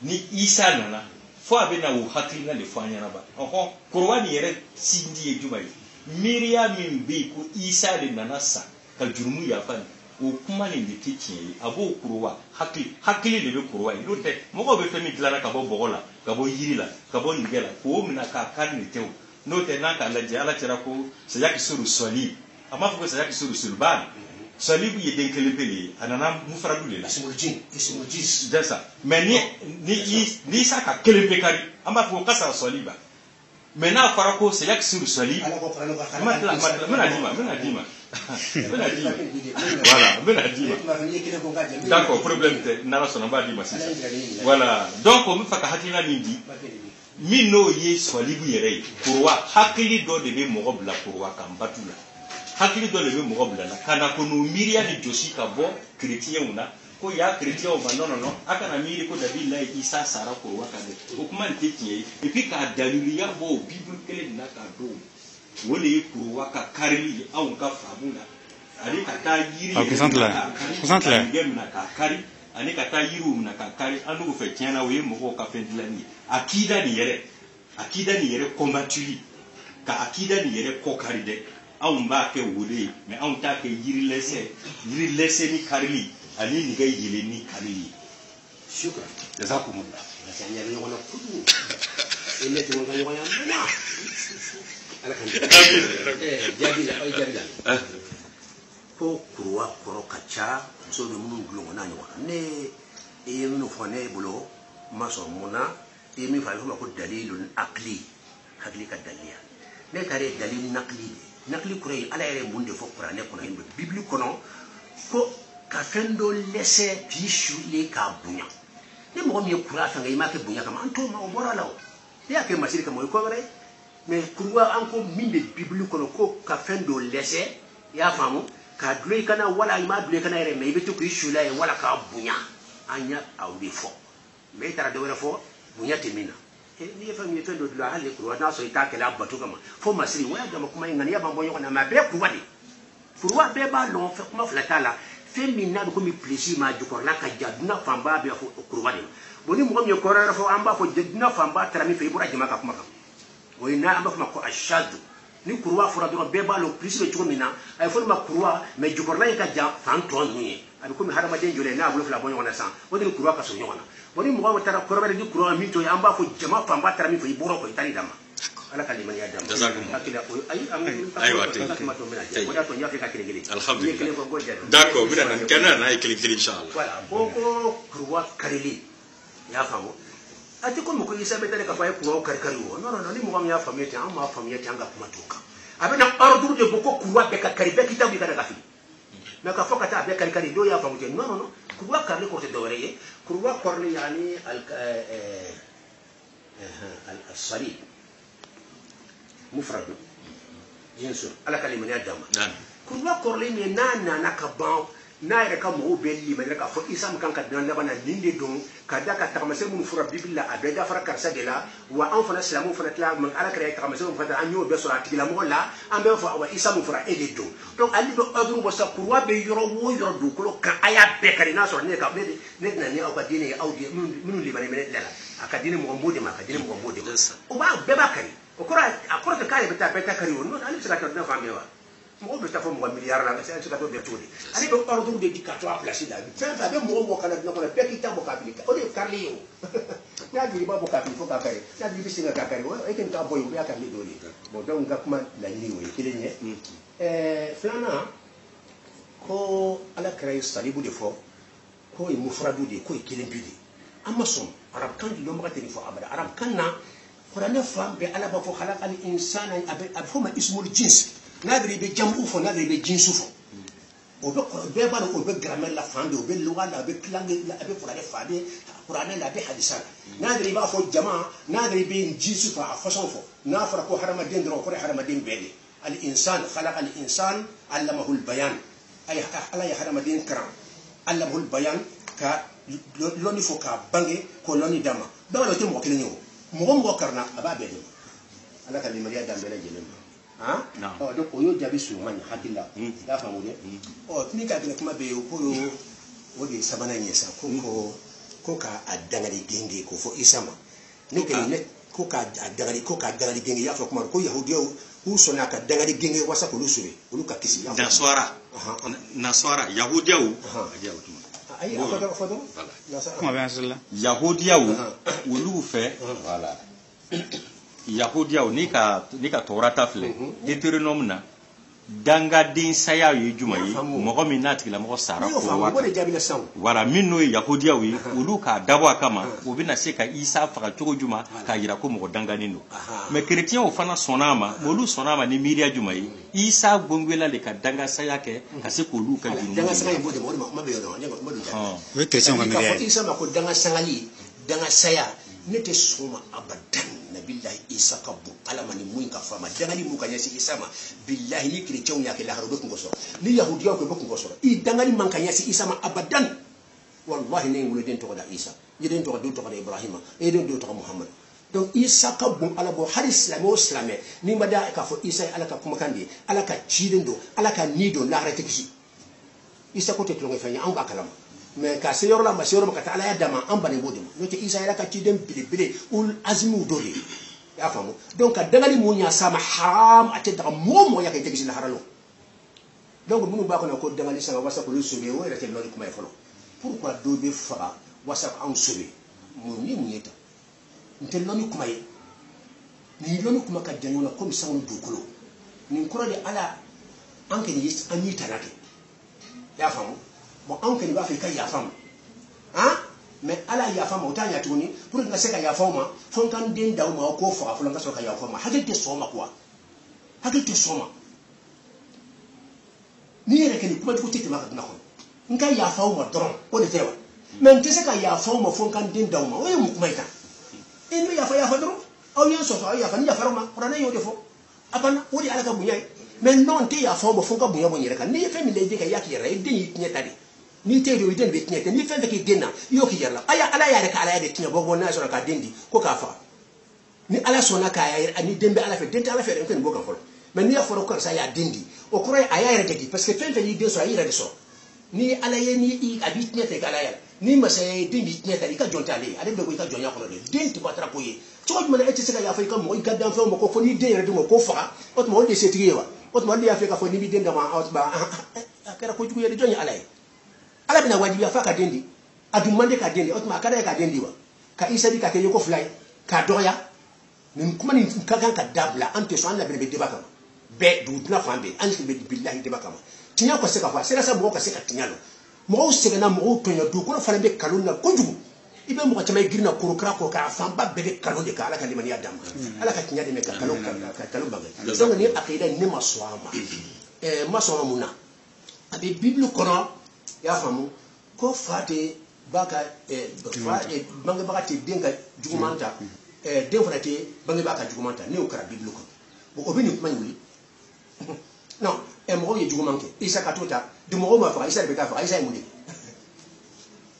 ni Isa nana fo a bɛ na o hakilina de fɔ an ɲɛna ba ɔhɔn kuruwa nin yɛrɛ sinji ye jumɛn ye miiriya min bɛ yen ko Isa de nana sa ka jurumu yafa nin o kuma nin de tɛ tiɲɛ ye a b'o kuruwa hakili de bɛ kuruwa ye n'o tɛ mɔgɔw bɛ fɛn min dilanna ka bɔ bɔgɔ la ka bɔ yiri la ka bɔ nɛgɛ la k'o minɛ k'a kari de tɛ o n'o tɛ n'a k'a lajɛ ala cɛla ko sayaki suru sɔli a m'a fɔ ko sayaki suru sulban sɔli ye den kelen pe de ye a nana mufaradu de la dɛsa mais ni sa ka kelen pe kari an b'a fɔ ko kasa sɔli ba mais n'a fɔra ko sayaki suru sɔli n bɛna d'i ma voilà n bɛna d'i ma d'accord problème tɛ n'ala sɔnna n b'a d'i ma sisan voilà donc n bɛ fɛ ka hakilina min di min n'o ye sɔlibu yɛrɛ ye kuruwa hakili dɔ de bɛ mɔgɔ bila kuruwa kan batu la hakili dɔ de bɛ mɔgɔ bila la ka na ko n'o miiriya de jɔsi ka bɔ chrétienw na ko y'a chrétienw ma non a kana miiri ko nabilahi Isa sara kuruwa kan dɛ o kuma nin tɛ tiɲɛ ye et puis k'a daliliya bɔ o bible kelen na k'a dɔn o de ye kuruwa ka karili ye anw ka faamu la ani ka taa yiri yɛrɛ minɛ k'a kari ani ka taa yiriw minɛ k'a kari an n'u fɛ tiɲɛna o ye mɔgɔw ka fɛn dilanni ye akida nin yɛrɛ combatuli ka akida nin yɛrɛ kɔ kari dɛ anw b'a kɛ o de ye mais anw t'a kɛ yiri lɛsɛ ni karili ani nɛgɛ yɛlɛ ni karili ye. Shukran. Jazakumullah. Parce que an yɛrɛ ɲɔgɔn na kojugu e ne tɛ ɲɔgɔn ka ɲɔgɔn ya mɛna ala ka jaabi la ko kuruwa kɔrɔ ka ca muso bɛ minnu gulon n'a ɲɔgɔn na ne e ye minnu fɔ ne bolo ma sɔn mun na e ye min fɔ a bɛ fɔ ko dalilun akli hakili ka daliya ne taara ye dalil nakli de nakli kurai ala yɛrɛ mun de fɔ kuranɛ kɔnɔ yen bibili kɔnɔ ko ka fɛn dɔ lɛsɛ k'i sulen k'a bonya ni mɔgɔ min ye kura fɛn i m'a kɛ bonya kama an t'o ma o bɔra la o ne y'a kɛ masiri kama o ye ko wɛrɛ mais kuruwa an ko min bɛ bibili kɔnɔ ko ka fɛn dɔ lɛsɛ i y'a faamu k'a dulon i kana wala i m'a dulon i kana yɛrɛ mais i bɛ to k'i sula ye wala k'a bonya an y'a aw de fɔ mais i taara dɔ wɛrɛ fɔ bonya tɛ min na n'i ye fɛn min ye fɛn dɔ dulon hali kuruwa n'a sɔrɔ i t'a kɛlɛ a bato kama fo masiri o y'a dama kuma in ŋaniya b'an bɔ ɲɔgɔn na mais a bɛɛ kuruwa de kuruwa bɛɛ b'a lɔn fɛn kuma fila t'a la fɛn min n'a bɛ komi pilisi ma jukɔrɔla ka ja dunan fanba bɛ fɔ kuruwa de bon ni mɔgɔ min ye kɔrɔ wɛrɛ fɔ an b'a fɔ dunan fanba taara min fɛ i bɔra jama ka kuma kan o ye n'a an b'a fɔ ma ko ashadu ni kuruwa fɔra dɔrɔn bɛɛ b'a lɔn pilisi bɛ cogo min na a ye fɔ ma kuruwa mais jukɔrɔla in ka jan fan tɔ ninnu ye a bɛ komi hadamaden jɔlen n'a bolo fila bɔ ɲɔgɔn na sisan o de ni kuruwa ka surun ɲɔgɔn na bon ni mɔgɔ taara kɔrɔ wɛrɛ di kuruwa min to ye an b'a fɔ jama fanba taara min fɛ i bɔra kɔ i taar'i dama ala ka limaniya d'a ma ayiwa d'accord bina nan kana na kelen kelen inshallah voilà ko kuruwa karili y'a faamu a tɛ komi ko isa bɛ taa ka fɔ a ye kuruwa kari o non ni mɔgɔ min y'a faamuya ten an m'a faamuya ten an ka kuma t'o kan a bɛ na ordre de bɔ ko kuruwa bɛɛ ka kari bɛɛ k'i ta b'i ka ka fili mais ka fɔ ka taa a bɛɛ kari dɔw y'a faamu ten non kuruwa karili kɔrɔ tɛ dɔwɛrɛ ye kuruwa kɔrili yani al-salib mufrad bien sûr ala ka limaniya d'a ma kuruwa kɔrɔlen min n'a nana ka ban n'a yɛrɛ ka mɔgɔw bɛɛ limaniya k'a fɔ isa min kan ka dilan laban na nin de don ka da ka tagamasɛn minnu fɔra bibili la a bɛɛ dafara karisa de la wa an fana silamɛw fana tila ala kɛra ye tagamasɛn minnu fana an y'o bɛɛ sɔrɔ a tigilamɔgɔ la an bɛ fɔ awa isa min fɔra e de don donc ale bɛ ordre bɔ sa kuruwa bɛ yɔrɔ o yɔrɔ dugukolo kan a y'a bɛɛ kari n'a sɔrɔ ne tɛna ni aw ka diinɛ ye aw de minnu limaniya bɛ ne la a ka diinɛ mɔgɔ b'o de ma a ka diinɛ mɔgɔ b'o de ma o bɛɛ b'a kari o kɔrɔ a kɔrɔ tɛ k'ale bɛ taa bɛɛ ta kari o non ale bɛ se ka kɛ n'a faamuya wa mɔgɔ bɛ taa fɔ mɔgɔ miliyari la se ka dɔ bɛɛ cogo di ale bɛ ordre de di ka to a place la fɛn fɛn a bɛ mɔgɔ kana diɲɛ kɔnɔ bɛɛ k'i ta bɔ k'a fili o de ye karili ye o n'a jiri b'a bɔ k'a fili fo k'a kari n'a jiri bɛ sin ka k'a kari e k'i k'a bɔ yen o y'a karili dɔ de ye bon donc n ka kuma laɲini o ye kelen ye filanan ko ala kɛra ye salibu de fɔ k'o ye mufradu de ye k'o ye kelen bi de ye an ma sɔn arabukan dɔnbaga tɛ nin fɔ abada arabukan na kuranɛ fan bɛɛ ala b'a fɔ halakal insana a bɛ fɔ ma ismul jins n'a bɛ i bɛ jamu fɔ n'a bɛ i bɛ jinsu fɔ o bɛɛ b'a dɔn o bɛ grammaire la fan bɛɛ o bɛ lugha la a bɛ kilange la a bɛ kuranɛ fa a bɛ kuranɛ la a bɛ hadisa la n'a bɛ i b'a fɔ jama n'a bɛ i bɛ jinsu fɔ a façon fɔ n'a fɔra ko hadamaden dɔrɔn o kɔrɔ ye hadamaden bɛɛ de al insan halakal insan allamahul bayan ala ye hadamaden karan allamahul bayan ka lɔnni fɔ k'a bange k'o lɔnni d'a ma bɛɛ b'a dɔn o tɛ mɔgɔ kelen ye o mɔgɔ karana a b'a bɛɛ de ma ala ka limaniya dan bɛɛ lajɛlen ma donc o y'o jaabi surunman ye hakili la i y'a faamu dɛ ni ka gɛlɛn kuma bɛ yen o de ye sabanan ye sa ko ka a dangali genge ko fɔ isa ma ne kɛlen ne ko k'a dangali genge i y'a fɔ kuma ko yahudiyaw k'u sɔnna ka dangali genge wasa k'olu sauver olu ka kisi nasara yahudiyaw ayi yahudiyaw olu fɛ voilà yahudiyaw ni ka tɔrata filɛ Deutéronome na dangaden saya ye juma ye mɔgɔ min n'a tigilamɔgɔ sara ko voilà min n'o ye yahudiyaw ye olu k'a dabɔ a kama o bɛna se ka isa faga cogo juma k'a jira ko mɔgɔ danganen don mais chrétienw fana sɔnna a ma olu sɔnna a ma ni miiriya juma ye isa gɔngɔla de ka danga saya kɛ ka se k'olu ka juru danga saya in b'o de ma o de ma bɛ yɔrɔ o ye chrétien ka miiriya ye isa ma ko danga sangali danga saya ne tɛ sɔn ma abadan nabilahi isa ka bon ala ma ni mun ka fama dangali mun ka ɲɛsin isa ma bilahi ni chrétienw y'a kɛ lahara u bɛ kungo sɔrɔ ni yahudiyaw ko u bɛ kungo sɔrɔ i dangali man ka ɲɛsin isa ma abadan wallahi ne ye n woloden tɔgɔ da isa n ye den tɔgɔ tɔgɔ da ibrahima e ye den tɔgɔ muhamadu donc isa ka bon ala bɔ hali silamɛ o silamɛ n'i ma da k'a fɔ isa ye ala ka kumakan de ye ala ka ciden don ala ka ni don lahara tɛ kisi isa ko tɛ tulonkɛ fɛn ye anw b'a kalama mais ka se yɔrɔ la ma se yɔrɔ ma ka taa ala ya d'a ma an bannen b'o de ma n'o tɛ isa yɛrɛ ka ciden belebele ul azimiw dɔ de ye i y'a faamu donc ka dangali mun ɲa s'a ma haram a tɛ daga mɔgɔ mɔgɔ ya ka i tɛ kisi lahara la donc minnu b'a kɔnɔ ko dangali sanga wasa k'olu sauver o yɛrɛ tɛ lɔri kuma ye fɔlɔ pourquoi dɔ bɛ faga wasa k'anw sauver mun ye mun ye tan n tɛ lɔni kuma ye nin lɔni kuma ka jan ɲɔgɔn na komi sango dugukolo nin kɔrɔ de ala an kɛ an y'i tana kɛ i y'a faamu bon anw kɛlen b'a fɛ i ka yafa ma mais ala yafa ma o t'a ɲɛ tuguni pour que n ka se ka yafa o ma fo n ka n den d'aw ma o k'o faga fɔlɔ n ka sɔrɔ ka yafa o ma hakili tɛ sɔn o ma quoi hakili tɛ sɔn o ma ni yɛrɛ kɛ ni kuma jugu tɛ tɛmɛ a ka duna kɔnɔ n ka yafa aw ma dɔrɔn o de tɛ wa mɛ n tɛ se ka yafa aw ma fo n ka n den d'aw ma o ye mun kuma ye kan e ni yafa dɔrɔn aw ye n sɔsɔ aw yafa ni yafara aw ma kuranɛ y'o de fɔ a banna o de ye ala ka bonya ye mɛ non n tɛ yafa aw ma fo n ka bonya bɔ n yɛrɛ kan n'i ye fɛn min da i den kan i y'a k'i yɛrɛ la i den y'i tiɲɛ ta de n'i tɛ don i den de bɛ tiɲɛ kɛ ni fɛn fɛn k'i den na i y'o k'i yɛrɛ la ala y'a yɛrɛ ka ala de tiɲɛ bɔ n'a sɔrɔ k'a den di ko k'a faga ni ala sɔnna k'a yɛrɛ ni den bɛ ala fɛ den tɛ ala fɛ dɛ n tɛ nin bɔ kan fɔlɔ mɛ n'i y'a fɔra ko karisa y'a den di o kɔrɔ ye a y'a yɛrɛ de di parce que fɛn fɛn y'i den sɔrɔ a y'i yɛrɛ de sɔrɔ ni ala ye ni a b'i tiɲɛ ta i ka ala yɛrɛ ni masaya ye den b'i tiɲɛ ta i ka jɔn tɛ ale ye ale bɛ bɔ i ka jɔnya kɔnɔ dɛ den tɛ bɔ a ko ye cogo jumɛn na e tɛ se ka yafa i ka mɔgɔ i ka danfɛnw ma ko fɔ n'i den yɛrɛ d'u ma ko faga o tuma o de ye setigi ye wa o tuma olu de y'a fɛ k'a fɔ n'i b'i den d'a ma a kɛra kojugu ye de jɔn ye ala ye ala bɛna wajibiya f'a ka den di a dun man di k'a den di o tuma a ka d'a ye k'a den di wa ka isa di k'a kɛ yeko fila ye k'a dɔgɔya nin kuma nin ka kan ka dabila an tɛ sɔn an labɛnnen bɛ débat kama bɛɛ dugutila fan bɛɛ an sigilen bɛ bilahi débat kama tiɲɛ ka se ka fɔ a sera sa mɔgɔw ka se ka tiɲɛ lɔ mɔgɔw sɛgɛnna mɔgɔw tɔɲɔ dugukolo fana bɛ kalon na kojugu i bɛ mɔgɔ caman girinna korokara kɔ k'a fanba bɛɛ bɛ kalon de kan ala ka limaniya d'a ma ala ka tiɲɛ dɛmɛ ka kalon bange donc ni akida ne ma sɔn a ma ma sɔn a ma mun na a bɛ bibili kɔnɔ i y'a faamu ko fa tɛ ba ka bangebaga tɛ den ka juguman ta den fana tɛ bangebaga ka juguman ta ne y'o kɛra bibili kɔnɔ bon o bɛ nin kuma in wuli non mɔgɔw ye juguman kɛ isa ka t'o ta de mɔgɔw ma faga isa de bɛ taa faga isa ye mun de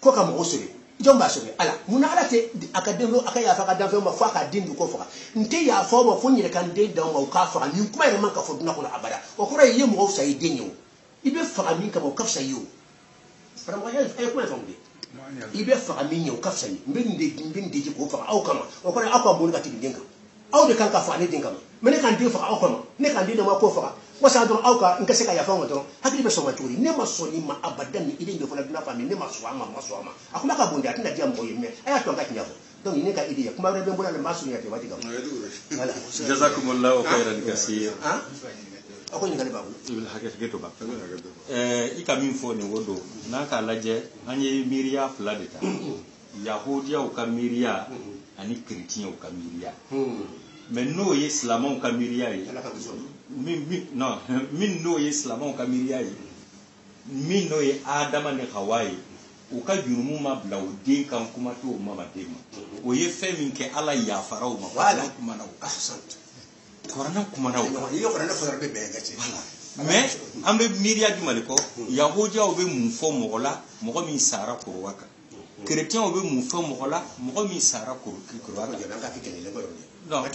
ko ka mɔgɔw sɔrɔ jɔn b'a sɔrɔ ala munna ala tɛ a ka den a ka yafa ka danfɛnw ma fo a ka den du ko faga n tɛ yafa o ma fo n yɛrɛ ka n den d'aw ma o k'a faga nin kuma yɛrɛ man ka fɔ dunan kɔnɔ abada o kɔrɔ ye i ye mɔgɔw fisa i den ye o i bɛ faga min kama o ka fisa i ye o karamɔgɔ a ye kuma in faamu de i bɛ faga min ye o ka fisa i ye n bɛ nin de k'o faga aw kama o kɔrɔ ye aw ka boli ka tɛmɛ den kan aw de kan ka faga ne den kama mɛ ne ka n den faga aw kama ne ka n den dama k'o faga wasa dɔrɔn aw ka n ka se ka yafa ma dɔrɔn hakili bɛ sɔn ma cogo di ne ma sɔn nin ma abadan ni i den de fana dunan fa min ne ma sɔn a ma a kuma ka bon de a tɛna diya mɔgɔ ye mɛ a y'a to an ka tiɲɛ fɔ donc ne ka idée ye kuma wɛrɛ bɛ n bolo la n b'a surunya ten waati kama voilà jazakumullahu khairan kasir a ko ɲininkali b'a bolo i bɛ hakɛ to ban i ka min fɔ nin o don n'an k'a lajɛ an ye miiriya fila de ta yahudiyaw ka miiriya ani kerecɛnw ka miiriya mais n'o ye silamɛw ka miiriya ye min n'o ye silamɛw ka miiriya ye min n'o ye adama ni hawa ye u ka jurumu ma bila o den kan kuma t'o ma den ma o ye fɛn min kɛ ala yafaraw ma kuranɛ kumana o mais an bɛ miiriya jumɛn de kɔ yahudiyaw bɛ mun fɔ mɔgɔ la mɔgɔ min sara korowa kan kerecɛnw bɛ mun fɔ mɔgɔ la mɔgɔ min sara korowa kan donc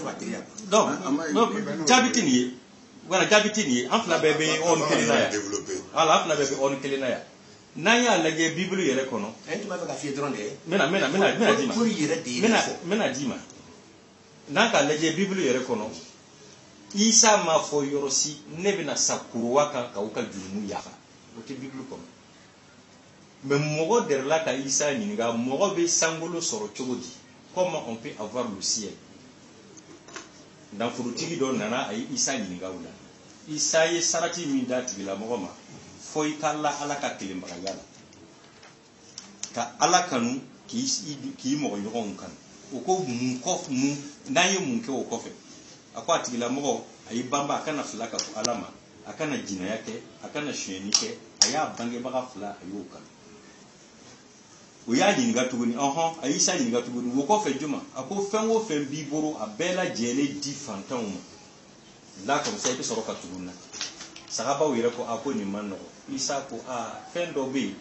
jaabi tɛ nin ye wala jaabi tɛ nin ye an fila bɛɛ bɛ ɔni kelen na yan wala an fila bɛɛ bɛ ɔni kelen na yan n'an y'a lajɛ bibulu yɛrɛ kɔnɔ n bɛna d'i ma n'an k'a lajɛ bibulu yɛrɛ kɔnɔ isa ma fɔ yɔrɔ si ne bɛna sa korowa kan k'aw ka jurumu yafa o tɛ bibulu kɔnɔ mais mɔgɔ dɛrɛla ka isa ɲininka mɔgɔ bɛ sankolo sɔrɔ cogo di comment on peut avoir le ciel danforotigi dɔ nana a ye isa ɲininka o la isa ye sarati min d'a tigilamɔgɔ ma fo i ka la ala ka kelenbagaya la ka ala kanu k'i mɔgɔ ɲɔgɔnw kanu o ko mun n'an ye mun kɛ o kɔfɛ a ko a tigilamɔgɔ a y'i banba a kana fila ka fɔ ala ma a kana jinɛya kɛ a kana sonyɛni kɛ a y'a bangebaga fila a y'o kanu o y'a ɲininka tuguni a y'i sa ɲininka tuguni o kɔfɛ juma a ko fɛn o fɛn b'i bolo a bɛɛ lajɛlen di fantanw ma la comme ça i bɛ sɔrɔ ka tugu na sagabaw yɛrɛ ko a ko nin man nɔgɔ isa ko fɛn dɔ bɛ yen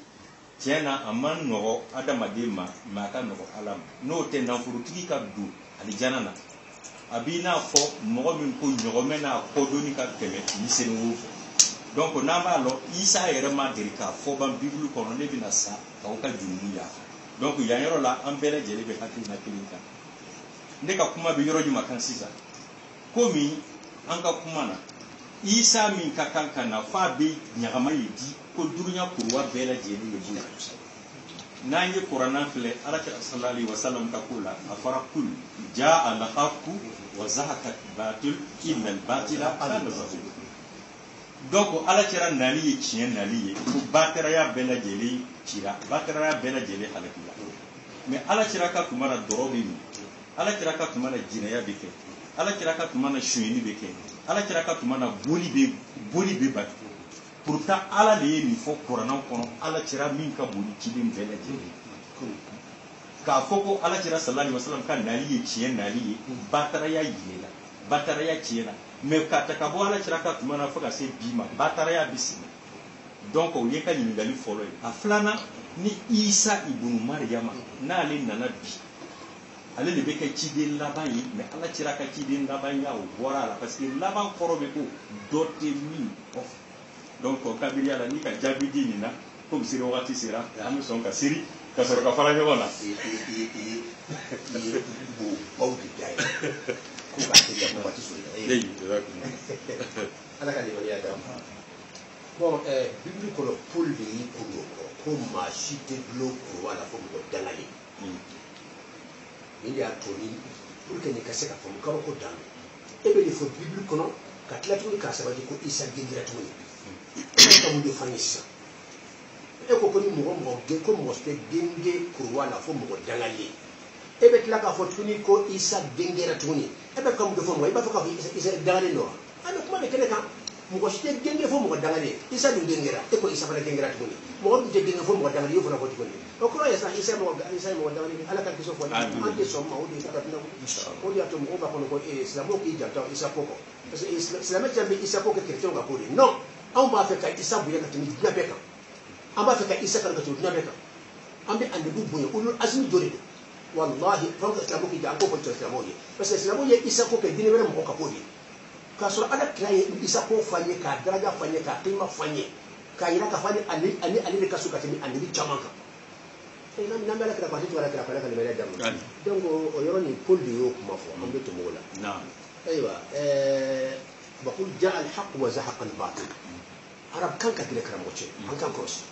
tiɲɛ na a man nɔgɔ adamaden ma mɛ a ka nɔgɔ ala ma n'o tɛ naforotigi ka don alijana na a b'i n'a fɔ mɔgɔ min ko ɲɔgɔmɛ n'a kɔdonni ka tɛmɛ misɛnninw fɛ donc n'an b'a lɔ isa yɛrɛ ma deli k'a fɔ ban bibulu kɔnɔ ne bɛna sa k'aw ka jurumu yafa donc yan yɔrɔ la an bɛɛ lajɛlen bɛ hakilina kelen kan ne ka kuma bɛ yɔrɔ jumɛn kan sisan komi an ka kuma na isa min ka kan ka na f'a bɛ ɲagama ye di ko durunya kuruwa bɛɛ lajɛlen ye bonya n'an ye kuranna filɛ alakira sallallahu alaihi wasallam ka ko la a fɔra kul jaa al-haqqu wa zahaqa al-batil inna al-batila kana zahuqa donc alakira nali ye tiɲɛ nali ye ko bataraya bɛɛ lajɛlen cira bataraya bɛɛ lajɛlen halakila mais alakira ka tuma na dɔrɔ bɛ min alakira ka tuma na jinɛya bɛ kɛ alakira ka tuma na sonyɛni bɛ kɛ alakira ka tuma na boli bɛ batu pourtant ala de ye nin fɔ kurannaw kɔnɔ ala cira min ka bon ni ciden bɛɛ lajɛlen k'a fɔ ko ala cira sallallahu alaihi wasallam ka nali ye tiɲɛ nali ye bataraya yela bataraya tiɲɛna mais ka ta ka bɔ ala cira ka tuma na fo ka se bi ma bataraya bɛ sigi donc o ye ka ɲininkali fɔlɔ ye a filanan ni isa ibunu mariyama n'ale nana bi ale de bɛ kɛ ciden laban ye mais ala cira ka ciden laban ya o bɔra a la parce que laban kɔrɔ bɛ ko dɔ tɛ min kɔfɛ donc kabiriya la ni ka jaabi di nin na komi seri wagati sera an bɛ sɔn ka seri ka sɔrɔ ka fara ɲɔgɔn na. ala ka limaniya d'a ma bon bibili kɔnɔ paul de y'i kun don ko maa si tɛ dulon kuruwa la fo mɔgɔ dangali nin de y'a to ni pour que nin ka se ka faamu kaba ko dan e bɛ de fɔ bibili kɔnɔ ka tila tuguni k'a sabati ko isa gengira tuguni e ka mun de fɔ an ye sisan e ko ni mɔgɔ ko mɔgɔ tɛ genge kuruwa la fo mɔgɔ dangali e bɛ tila k'a fɔ tuguni ko isa gengira tuguni e bɛ ka mun de fɔ mɔgɔ i b'a fɔ k'a fɔ isa dangali nɔ wa an bɛ kuma de kɛnɛ kan mɔgɔ si tɛ genge fo mɔgɔ dangali isa dun gengera e ko isa fana gengera tuguni mɔgɔ dun tɛ genge fo mɔgɔ dangali e fana fɔ tuguni o kɔrɔ ye sa isa ye mɔgɔ dangali ala ka kisɛ fɔ an tɛ sɔn ma o de ye ka tɛmɛ o de y'a to mɔgɔw b'a kɔnɔ ko silamɛw k'i janto isa ko kɔ parce que silamɛ caman bɛ isa ko kɛ chrétien ka ko de non anw b'a fɛ ka isa bonya ka tɛmɛ diɲɛ bɛɛ kan an b'a fɛ ka isa kan ka tɛmɛ diɲɛ bɛɛ kan an bɛ anabi bonya olu azimi dɔ de don wallahi fɛn fɛn silamɛw k'i jan an k'o fɔ silamɛw ye parce que silamɛw ye isa ko kɛ diinɛ wɛrɛ mɔgɔ ka ko de ye k'a sɔrɔ ala kira ye isa ko fɔ an ye k'a daraja fɔ an ye k'a tema fɔ an ye k'a yira k'a fɔ ale de ka so ka tɛmɛ anabi caman kan n'an bɛ ala kira k'a to ala kira ala ka limaniya d'a ma donc o yɔrɔ nin paul de y'o kuma fɔ an bɛ tɛmɛ o la ayiwa bakul ja alhaq wa zahaqa albatil arab kan ka gɛlɛ karamɔgɔ cɛ an kan kɔlɔsi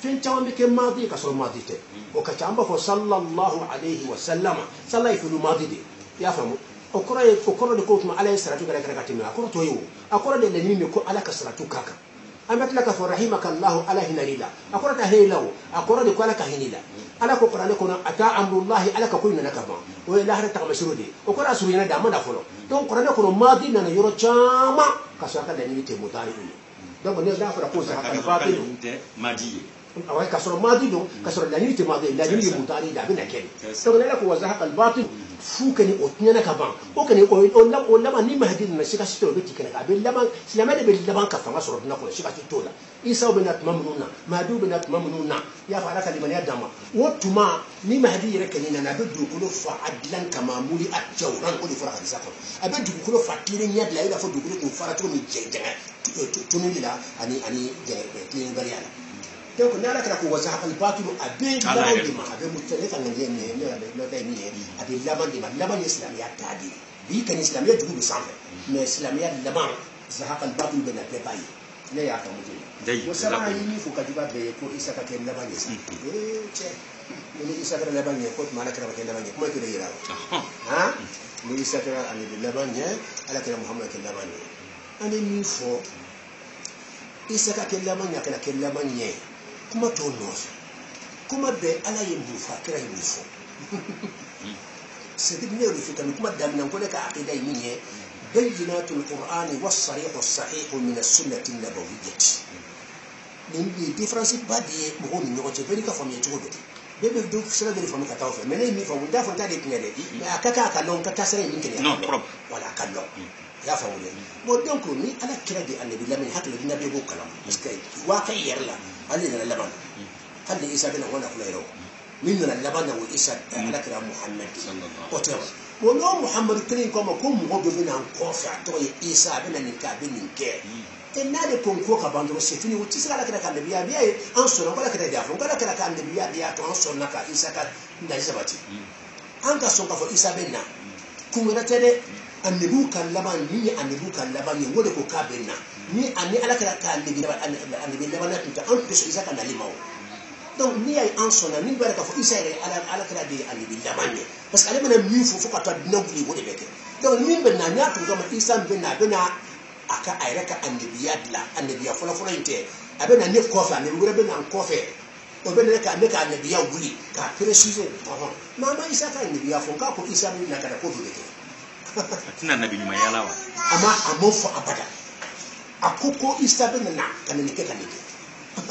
fɛn caman bɛ kɛ maadi ka sɔrɔ maadi tɛ o ka ca an b'a fɔ sallallahu alayhi wa sallam sallah ye fɛn maadi de i y'a faamu o kɔrɔ de ko tuma ala ye saratu kɛra ka tɛmɛ a kɔrɔ t'o ye o a kɔrɔ de laɲini bɛ ko ala ka saratu k'a kan an bɛ tila k'a fɔ rahimakallahu ala hinɛli la a kɔrɔ ta hinɛ la o a kɔrɔ de ko ala ka hinɛ la ala ko kuranɛ kɔnɔ a taa amrullahi ala ka ko nana ka ban o ye lahara tagamasiro de ye o kɔrɔ a surunyana de a ma na fɔlɔ donc kuranɛ kɔnɔ maadi nana yɔrɔ caman ka sɔrɔ a ka laɲini tɛ mutari ye donc ne n'a fɔra ko zahaqa albatil awai ka sɔrɔ maadi don ka sɔrɔ laɲini tɛ maadi laɲini ye mutari de a bɛ na kɛ donc ne yɛrɛ ko wa zahaqa albatil fu kɛni o tiɲɛna ka ban o kɛni o laban ni mahadi nana sikasi tɛ o bɛ ti kɛnɛ kan a bɛ laban silamɛ de bɛ laban ka fanga sɔrɔ dunan kɔnɔ sikasi t'o la isaw bɛ na tuma minnu na mahadiw bɛ na tuma minnu na i y'a fɔ ala ka limaniya d'an ma o tuma ni mahadi yɛrɛ kɛni nana a bɛ dugukolo fa a dilan kama muli a jawuran o de fɔra hadisa kɔnɔ a bɛ dugukolo fa tilen ɲɛ dilan i b'a fɔ dugukolo kun fara cogo min jɛngɛ tunuli la ani tilen baliya la donc ni ala kɛra ko wazahaqa albatil a bɛ laban de ma a bɛ ne ka ŋaniya min ye ne ta ye min ye a bɛ laban de ma laban ye silamɛya taali ye bi kɔni silamɛya dugu bɛ sanfɛ mais silamɛya laban zahaqa albatil bɛ na bɛɛ b'a ye ne y'a faamu ten o sabanan ye min fɔ ka jugu a bɛɛ ye ko isa ka kɛ laban ye sa cɛ ni isa kɛra laban ye ko tuma ala kɛra ka kɛ laban ye kuma tɛ ne yira la ni isa kɛra anabi laban ye ala kɛra muhamadu kɛ laban ye an ye min fɔ isa ka kɛ laban ye a kana kɛ laban ye kuma t'o nɔfɛ kuma bɛɛ ala ye mun fɔ a kɛra ye mun fɔ c'est ne y'o de fɔ kabini kuma daminɛ ko ne ka akida ye min ye bayyinatul qur'ani was-sarihu as-sahihu min as-sunnati an-nabawiyyati nin ye différence ba de ye mɔgɔw ni ɲɔgɔn cɛ bɛɛ n'i ka faamuya cogo dɔ de bɛɛ bɛ sira dɔ de faamu ka taa o fɛ mais ne ye min faamu n t'a fɔ n t'a de tiɲɛ dɛ mais a ka kan a ka lɔn ka taa sira in min kɛnɛ voilà a ka lɔn i y'a faamu dɛ bon donc ni ala kira de anabi lamɛn hakili dina bɛɛ b'o kalan parce que waƙi yɛrɛ la ale nana laban hali isa bɛna wala kula yɛrɛ min nana laban na o isa ala kira muhammad o tɛ wa n'o muhammad kelen ko ma ko mɔgɔ dɔ bɛna n kɔfɛ a tɔgɔ ye isa a bɛna nin kɛ a bɛ nin kɛ e n'ale ko n ko ka ban dɔrɔn c'est fini o tɛ se ka ala kira ka anabiya n'i y'a ye an sɔnna ko ala kira de y'a fɔ ko ala kira ka anabiya de y'a to an sɔnna ka isa ka nali sabati an ka sɔn k'a fɔ isa bɛ na kun wɛrɛ tɛ dɛ anabiw ka laban ni ye anabiw ka laban ye o de ko k'a bɛ na ni ala kɛra ka anabi laban tun tɛ an tun tɛ sɔn isa ka nali ma o donc n'i y'a ye an sɔnna min b'a k'a fɔ isa yɛrɛ ala kɛra de ye anabi laban ye parce que ale bɛna min fɔ fo ka taa dunan wuli o de bɛ kɛ donc min bɛ na n y'a tun kama isa bɛ na a bɛ na a ka a yɛrɛ ka anabiya dilan anabiya fɔlɔfɔlɔ in tɛ a bɛ na ne kɔfɛ anabi wɛrɛ bɛ na n kɔfɛ o bɛ ne ka anabiya wuli k'a préciser mais an ma isa ka anabiya fɔ k'a ko isa bɛ na ka na ko dɔ de kɛ a tɛna nabi ɲuman yala wa a m'o fɔ abada akoko isa be na kanene ke kanene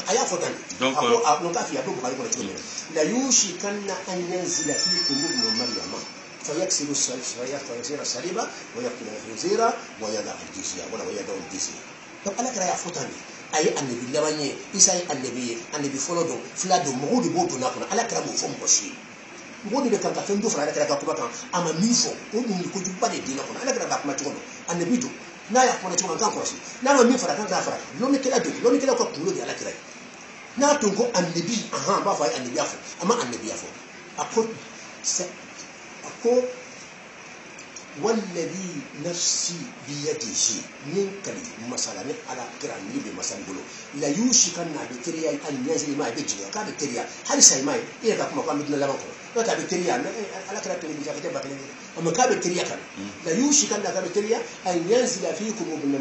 aya fotan ako no ka fi ado bukhari ko chumi la yushi kanna an yanzila fi qulub maryama فيكسر الصليبة ويقتل الخنزير ويدع الجزية ولا ويدع الجزية. طب أنا كرا يفوتني أي النبي لبني إسحاق النبي فلودو فلادو مغودي بوتو ناكنا أنا كرا مفهوم بشي مغودي بكرة كفين دوفر أنا كرا كوبا كان أما ميفو ودي كوجو بدي دينا كنا أنا كرا باكما تقول النبي دو نا يحكمنا تقول كان كرسي نا ما ميفرا كان كافرا لوني كلا كوبلو دي أنا كرا نا تونكو النبي بافاي النبي أفو أما النبي أفو أقول والذي نفسي بيده من كلي مثلا على كران لي بمثلا بقولوا لا يوشكن بكريا ان ينزل ما بيجي كان بكريا هل ساي ماي ايه ده كما كان بدنا لا بقول لا بكريا على كران اللي بيجي كده بقى اما كان بكريا كان لا يوشكن بكريا ان ينزل فيكم ابن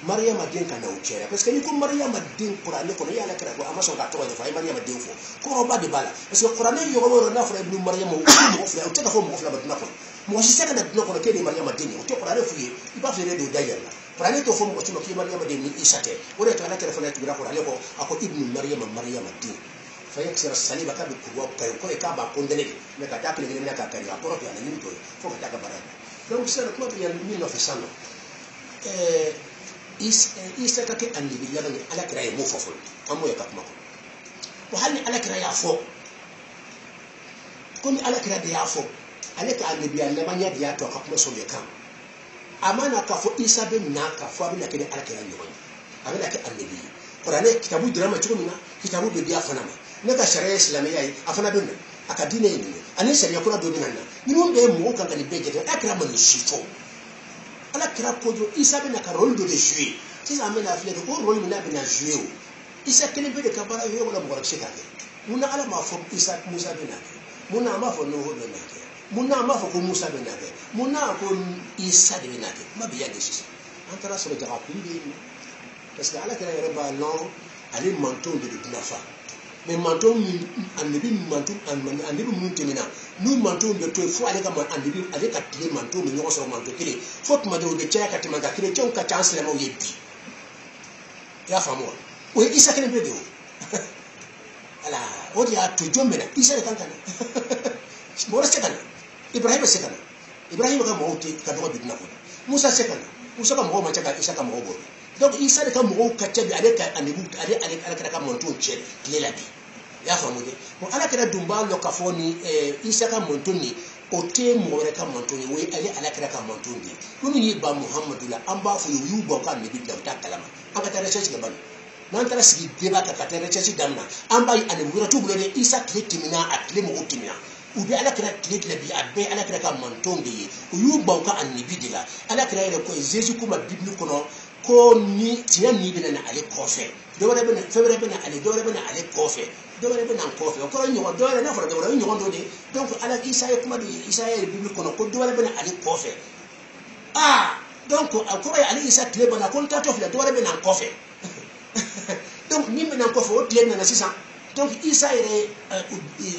مريم دين كان وكيرا بس كان يكون مريم دين قران لكم هي على كران اما سو كاتو فاي مريم دين فو كو بعد بالا بس القران يقولوا نافر ابن مريم وفلا او تكفوا مفلا بدنا moi je sais que nous connaissons que Maria Madini on te parler fouiller il va faire de d'ailleurs là parler to fo mo tino ki Maria Madini isate wala to ala telefone tu bira ko ale ko ako ibnu Maria Madini fa yaksir as-saliba ka bi kuwa ko e ka ba kondele me ka takle ne ka kari aporo ya ni to fo ka taka bara donc c'est le club il y a 1900 isa ka ke andi bi yalla ala kira e mo fofo amo ya ka kuma ko hali ala kira ya fo ko ni ala kira de ya fo aleka annabi Allah manya dia to ka kuma so le kan amana ka fo isa be na ka fo abina kede alakira nyoy abina ke annabi qur'ane kitabu drama chuko mina kitabu be dia fana ma ne ka sharia islamiyya afana be aka dine ni ani sharia kuna do binanna ni mo be mo kan kan be jete akira man shifo alakira ko jo isa be na ka role de jouer si amena afle ko role mina be na jouer isa kele be de ka bara yo wala mo ko shika muna ala ma fo isa musa be na muna ma fo no ho be na muna ma fo ko Musa be nake muna ko Isa de nake ma biya de sisi antara so de rapide parce que ala kala reba non ali manton de dinafa mais manton annabi manton annabi mun temina nu manton de to fo ale ka annabi ale ka tile manton mi nyoko so manton kile fo tuma de chaya ka timanga kile chon ka chance le mo yebi ya famo o Isa kene be de o ala o dia to jombena Isa de kankana bora sekana Ibrahim sekana Ibrahim ka mawti ka do bidna ko Musa sekana Musa ka mawo macha ka Isa ka mawo bo donc Isa de ka mawo ka tabi ale ka anibu ale ka monton che lela bi ya famu de mo ala ka dumba lo ka foni Isa ka monton ni o te mo re ka monton ni we ale ala ka monton ni kunu ni ba Muhammadullah an ba fu yu bo ka ni bi da ta kalama aka ta research ga ban nan tara sigi deba ka ta research damna an ba anibu ra tubulo de Isa klitimina atle mo utimina ubi ala kira tile bi abe ala kira ka mantonge ye uyu bauka annabi diga ala kira ile ko zeju kuma bibli kono ko ni tiya ni bena na ale kofe dowre bena febere bena ale dowre bena ale kofe dowre bena kofe ko nyo dowre na fara dowre nyo ndo de donc ala isa ye kuma isa ye bibli kono ko dowre bena ale kofe donc ko ya ale isa tile bana ko ta to fila dowre bena kofe donc ni bena kofe o tile na sisa donc Isa ere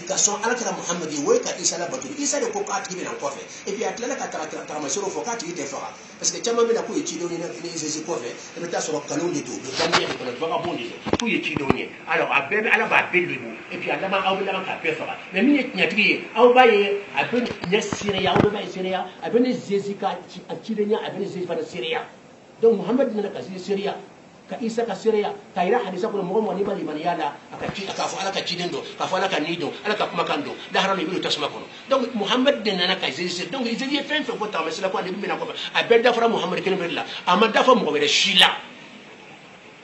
ka son alakira Muhammad we ka Isa la batu Isa de ko ka tibi na kofe et puis atla ka tara masoro fo ka tibi de fara parce que chama mena ko ye chido ni na Jésus kofe e beta so kalon de to de tamye ko na baka bondi ko ye chido ni alors abebe ala ba beli mo et puis ala ma awla ma ka pe fara mais mi ye nyatri aw ba ye aben nya Syria aw ba Syria aben Jésus ka chido nya aben Jésus fa Syria donc Muhammad na ka Syria ka Isa ka Syria ka ira hadisa ko mo ni bali man yala aka fo ala ka chidendo ka fo ala ka nido ala ka kuma kando da haram ibi tasma ko donc Muhammad de nana ka Jésus donc ils y fait ko ta mesela ko andi bina ko abeda fara Muhammad ken bella amada fa mo be shila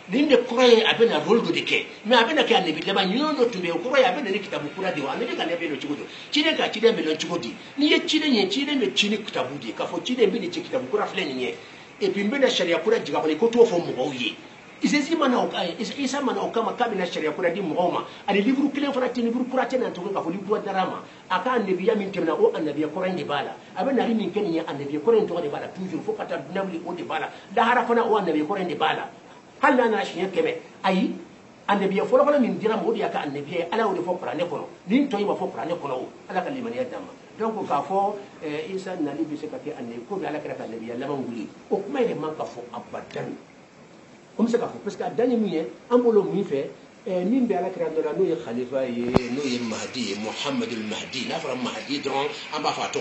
dinde croye abena role de ke mais abena ka annabi leba nyono tumbe croye abena ni kitabu kura de wa annabi ka lebe no chigudo chide ka chide me no chigodi ni ye chide nye chide me chini kitabu di ka fo chide mbi ni kitabu kura fleni nye et puis mbena sharia kura jiga ko to fo mo wiye Isesi mana okai isa mana okama kabila sharia kura di muhoma ali livru kile fana tini livru kura tena to ka fo livru darama aka annabi ya min temna o annabi kura ndi bala abena ri min kenya annabi kura ndi bala toujours fo kata nabli o di bala da hara fana o annabi kura ndi bala halla na shi kebe ayi annabi fo fana min dira mo di aka annabi ala o di fo kura ne kono nin to yiba fo kura ne kono ala ka limani yadama donc ka fo isa nali bi se ka ke annabi ko ala ka annabi ya lama nguli o kuma ile man ka fo abadan comme ça parce que dernier minute en bolo mi fait min be ala kira dona no ye khalifa ye no ye mahdi muhammad al mahdi na fara mahdi dron amba fa to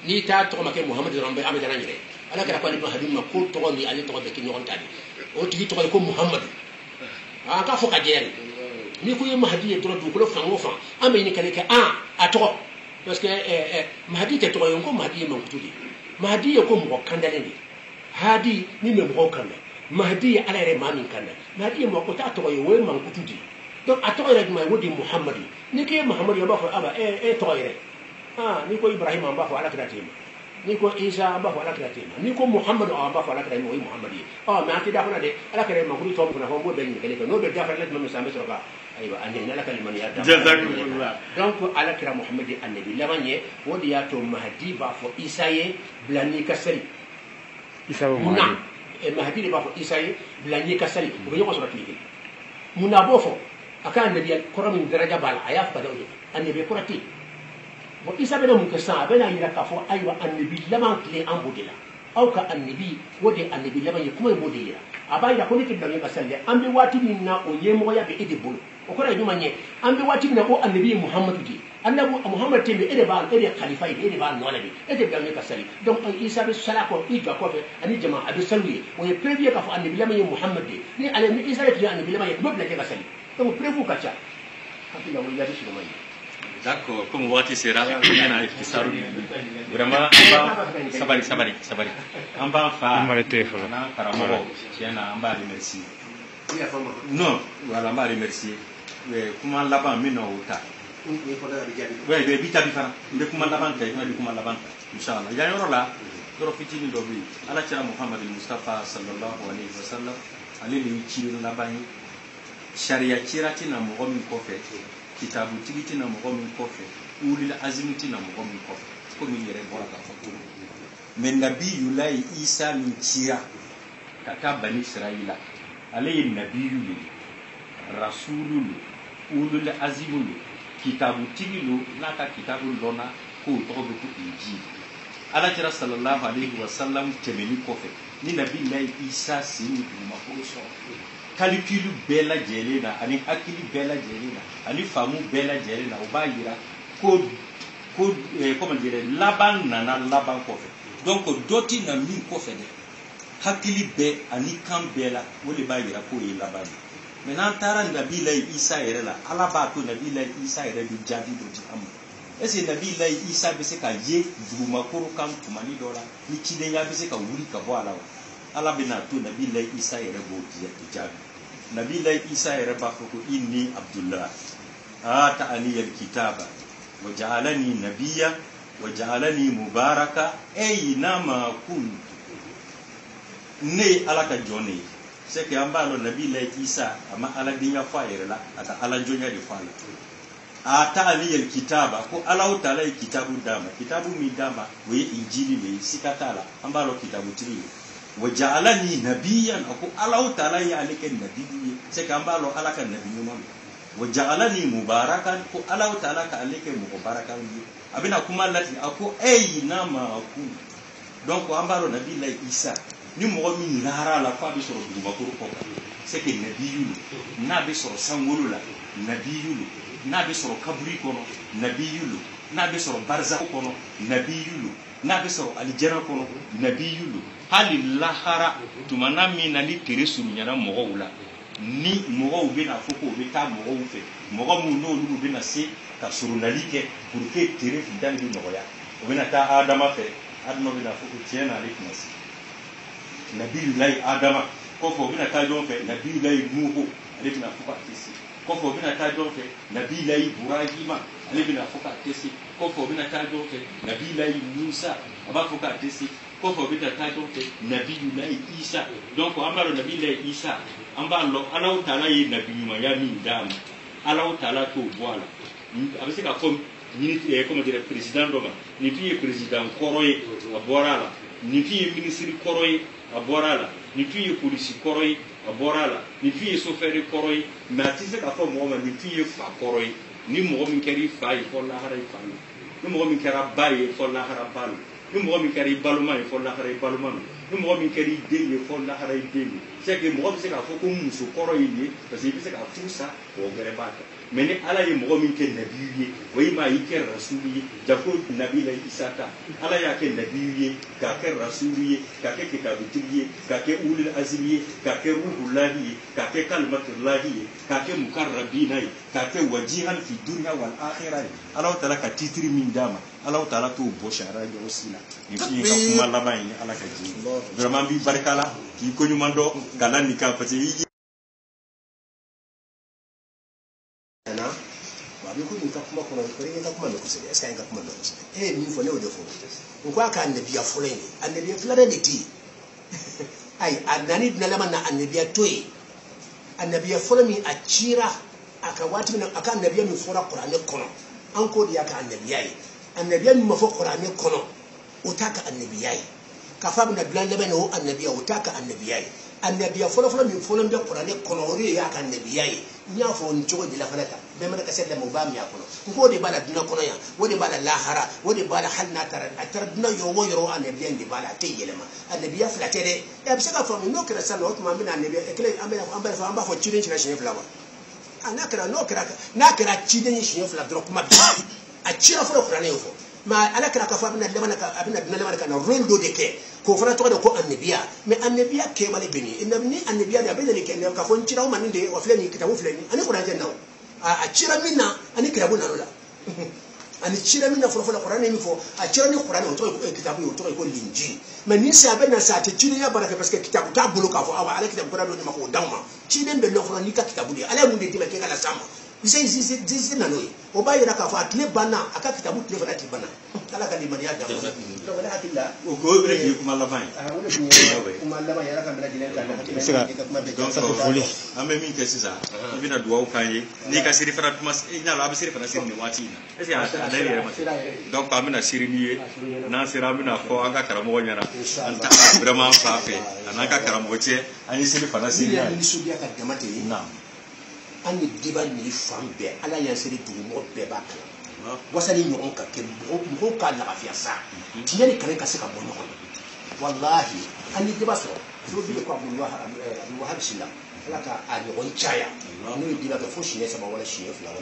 ni ta to make muhammad dron be am dana nyire ala kira ko ni mahdi ma ko to ni ali to be ki nyon tadi o tigi to ko muhammad ka fo ka jeri ni ko ye mahdi ye dron du ko fa mo fa am ni kale ka a to parce que mahdi te to yo ko mahdi ma kutudi mahdi ye ko mo kandale ni hadi ni me mo kandale mahdi ala yɛrɛ maa min kan dɛ mahdi ye mɔgɔ ko t'a tɔgɔ ye o ye mankutu di donc a tɔgɔ yɛrɛ jumɛn ye o de ye muhamadu ni k'e ye muhamadu ye an b'a fɔ aba e tɔgɔ yɛrɛ ni ko ibrahima an b'a fɔ ala kira ten ma ni ko isa an b'a fɔ ala kira ten ma ni ko muhamadu an b'a fɔ ala kira o ye muhamadu ye mais an tɛ da fana dɛ ala kira ye mankutu tɔ min fana fɔ n b'o bɛɛ ɲininkali kɛ n'o bɛ dafa la tuma min sisan an bɛ sɔrɔ ka ayiwa a ɲɛɲini ala ka limaniya da donc ala kira muhamadu ye anabi laban ye o de y'a to mahdi b'a fɔ isa ye bila n'i ka seli munna mahdi de b'a fɔ isa ye bila ɲɛ ka sali u bɛ ɲɔgɔn sɔrɔ tile kelen mun na a b'o fɔ a ka anabiya kɔrɔ min daraja b'a la a y'a fɔ ka da o ye anabiya kɔrɔ tɛ yen bon isa bɛna mun kɛ sisan a bɛna yira k'a fɔ ayiwa anabi laban tile an b'o de la aw ka anabi o de anabi laban ye kuma in b'o de yira a b'a yira ko ne tɛ bila ɲɛ ka sali dɛ an bɛ waati min na o ɲɛmɔgɔya bɛ e de bolo o kɔrɔ ye ɲuman ye an bɛ waati min na ko anabi ye muhamadu de ye anabi muhamadu tɛ yen e de ye khalifa ye e de b'a nɔ la de e tɛ bila ɲɛ ka sali donc isa bɛ sali kɔ i jɔ kɔfɛ ani jama a bɛ sali ye o ye preuve ye k'a fɔ anabi laban ye muhamadu de ye ni ale ni isa ye tun ye anabi laban ye u bɛ bila ɲɛ ka sali donc preuve ka ca hakili la o ye jaabi sɔrɔ ma ye. D'accord, comme waati sera yana iftisaru vraiment sabari an b'a fa na karamɔgɔ tiɲɛna an b'a remercier non voilà an b'a remercier kuma laban min na o ta ouais bi tabi fana n bɛ kuma laban ta i fana bɛ kuma laban ta inchallah yan yɔrɔ la yɔrɔ fitinin dɔ bɛ yen ala kira muhammad mustafa sallallahu alaihi wa sallam ale de ye ciden laban ye sariya cira tɛna mɔgɔ min kɔfɛ kitabu tigi tɛna mɔgɔ min kɔfɛ ulil azimi tɛna mɔgɔ min kɔfɛ komi n yɛrɛ bɔra k'a fɔ cogo mais nabiyulayi isa min cira ka taa bani israila ale ye nabiyu le rasulu le ulil azimi le kitabu tigi lo n'a ka kitabu lɔnna k'o tɔgɔ bɛ ko injili alakira sallallahu alaihi wa sallam tɛmɛni kɔfɛ ni nabiyulayi isa sen ni dugumakolo sɔrɔ calcul bɛɛ lajɛlen na ani hakili bɛɛ lajɛlen na ani faamu bɛɛ lajɛlen na o b'a yira ko comment dire laban nana laban kɔfɛ donc dɔ ti na min kɔfɛ dɛ hakili bɛɛ ani kan bɛɛ la o de b'a yira k'o ye laban ye mais n'an taara nabilayi isa yɛrɛ la ala b'a to nabilayi isa yɛrɛ bɛ jaabi dɔ di an ma est ce que nabilayi isa bɛ se ka ye dugumakolo kan tumani dɔ la ni cidenya bɛ se ka wuli ka bɔ a la wa ala bɛna to nabilayi isa yɛrɛ b'o jaabi nabilayi isa yɛrɛ b'a fɔ ko inni abdullah ata'ani alkitaba wa ja'alani nabiyya wa ja'alani mubaraka aynama kuntu ne ye ala ka jɔn ne ye c'est que an b'a lɔn nabilayi isa a ma ala denya fɔ a yɛrɛ la a ka ala jɔnya de fɔ a la ata'ani alkitaba ko ala ta'ala ye kitabu d'a ma kitabu min d'a ma o ye injili le ye sika t'a la an b'a lɔn kitabu tigi ye wa ja'alani nabiyyan ako Allah ta'ala ya alike nabiyyi c'est que an b'a lɔn ala ka nabi ɲuman wa ja'alani mubarakan ko Allah ta'ala ka alike mubarakan a bɛna kuma lati ako ayna ma kun donc an b'a lɔn nabilayi isa ni mɔgɔ min lahara la f'a bɛ sɔrɔ dugumakolo kɔfɛ c'est que nabiyu lo n'a bɛ sɔrɔ sankolo la nabiyu lo n'a bɛ sɔrɔ kaburi kɔnɔ nabiyu lo n'a bɛ sɔrɔ barzakh kɔnɔ nabiyu lo n'a bɛ sɔrɔ alijana kɔnɔ nabiyu lo hali lahara tumana min na ni tere surunyana mɔgɔw la ni mɔgɔw bɛna fɔ ko u bɛ taa mɔgɔw fɛ mɔgɔ minnu n'olu bɛna se ka surunali kɛ pour que tere fitani bɛ nɔgɔya u bɛna taa adama fɛ adama bɛna fɔ ko tiɲɛ na ale tɛna se nabiyulayi adama kɔfɛ u bɛna taa ɲɔgɔn fɛ nabiyulayi nuhu ale bɛna fɔ ka tɛ se kɔfɛ u bɛna taa ɲɔgɔn fɛ nabiyulayi burahima ale bɛna fɔ ka tɛ se kɔfɛ u bɛna taa ɲɔgɔn fɛ nabiyulayi musa a b'a fɔ ka tɛ se kɔfɛ u bɛna taa ɲɔgɔn fɛ nabiyulayi isa donc an b'a dɔn nabiyulayi isa an b'a lɔn ala ta'ala ye nabi ɲumanya min d'a ma ala ta'ala t'o bɔ a la a bɛ se ka fɔ comment dire président dɔ ma nin tun ye président kɔrɔ ye a bɔra a la nin tun ye ministre kɔrɔ ye a bɔra a la nin tun ye polisi kɔrɔ ye a bɔra a la nin tun ye chauffeur kɔrɔ ye mais a tɛ se ka fɔ mɔgɔ ma nin tun ye fa kɔrɔ ye ni mɔgɔ min kɛra i fa ye fɔ lahara i fa ye ni mɔgɔ min kɛra ba ye fɔ lahara ba ye ni mɔgɔ min kɛra i balima ye fɔ lahara i balima don ni mɔgɔ min kɛra i den ye fɔ lahara i den don c'est que mɔgɔ bɛ se k'a fɔ ko muso kɔrɔ ye ye parce que i bɛ se k'a furu sa o gɛrɛ b'a kɛ mais ni ala ye mɔgɔ min kɛ nabiyu ye o ye maa i kɛ rasulu ye jako nabi la isa ta ala y'a kɛ nabiyu ye k'a kɛ rasulu ye k'a kɛ kitabutigi ye k'a kɛ ulil azimi ye k'a kɛ ruhulahi ye k'a kɛ kalimatullahi ye k'a kɛ mukarrabina ye k'a kɛ wajihan fi dunya wal akhirah ye ala taala ka titiri min d'a ma ala taala t'o bɔ sariya jɔ si la nin fi ka kuma laban ye ala ka jigin vraiment bi barika la k'i ko ɲuman dɔn ka na nin kan parce que min fɔ ne y'o de fɔ n ko a ka annabiya fɔlɔ in annabiya filanan de tɛ yen ayi a nani dunalama na annabiya to yen annabiya fɔlɔ min a cira a ka waati min na a ka annabiya min fɔra kuranɛ kɔnɔ an k'o de y'a ka annabiya ye annabiya min ma fɔ kuranɛ kɔnɔ o t'a ka annabiya ye k'a fɔ a bɛna dilan laban na o annabiya o t'a ka annabiya ye annabiya fɔlɔ min fɔlɔ bɛ kuranɛ kɔnɔ o de y'a ka annabiya ye n y'a fɔ nin cogo de la fana ta bɛɛ mana kasɛ lamɛn o b'a min a kɔnɔ n k'o de b'a la dunan kɔnɔ yan o de b'a la lahara o de b'a la hali n'a taara a taara dunan yɔrɔ o yɔrɔ annabiya in de b'a la a tɛ yɛlɛma annabiya fila tɛ dɛ a bɛ se ka faamu n'o kɛra sisan o tuma an bɛna annabiya kelen an b'a fɔ ciden cira siɲɛ fila wa n'a kɛra ciden ye siɲɛ fila dɔrɔn kuma bɛ a cira fɔlɔ kuranɛ y'o fɔ mais ala kɛra k'a fɔ a bɛna dunan laban ka na rôle dɔ de kɛ k'o fana tɔgɔ de ko annabiya mais annabiya kɛwale bɛ nin ni annabiya de a bɛ na nin kɛ k'a fɔ n cira o ma nin de wa filɛ nin kitabu filɛ nin ani kuranɛ na a cira min na ani kitabu nana o la ani cira min na fɔlɔ kuranɛ min fɔ a cira ni kuranɛ o tɔgɔ ye kitabu ye o tɔgɔ ye ko linjili mais ni sa a bɛ na sa a tɛ cidenya baara kɛ parce que kitabu t'a bolo k'a fɔ awa ale kitabu kura dɔ de ma k'o d'aw ma ciden bɛ lɔ fɔlɔ n'i ka kitabu de ye ala ye mun de d'i ma k'e ka las'a ma zizisi na n'o ye o b'a yira k'a fɔ a tile banna a ka kitabu tile fana tɛ banna ala ka limaniya dan donc ne hakili la o ko o de ye kuma laban ye o de tun ye kuma laban ye ala ka bɛɛ lajɛlen kan an bɛ min kɛ sisan i bɛna dugawu k'an ye n'i ka siri fana tuma i n'a la a bɛ siri fana siri nin waati in na est ce que a da yɛrɛ ma se donc an bɛna siri n'i ye n'an sera an bɛna fɔ an ka karamɔgɔ ɲɛna an ta vraiment an fa fɛ a n'an ka karamɔgɔ cɛ an ye siri fana siri n'a ye nisɔndiya ka dama tɛ yen an ye diba nin fan bɛɛ ala y'an seri dugumɔgɔ bɛɛ b'a kalan wasa ni ɲɔgɔn ka kɛ mɔgɔw ka lafiya sa tiɲɛ ni kalen ka se ka bɔ ɲɔgɔn na walahi an ye diba sɔrɔ furu bi ko abdulwahab sila ala ka a ɲɔgɔn caya n'o ye diba kɛ fo siɲɛ 3 wala siɲɛ 2 wala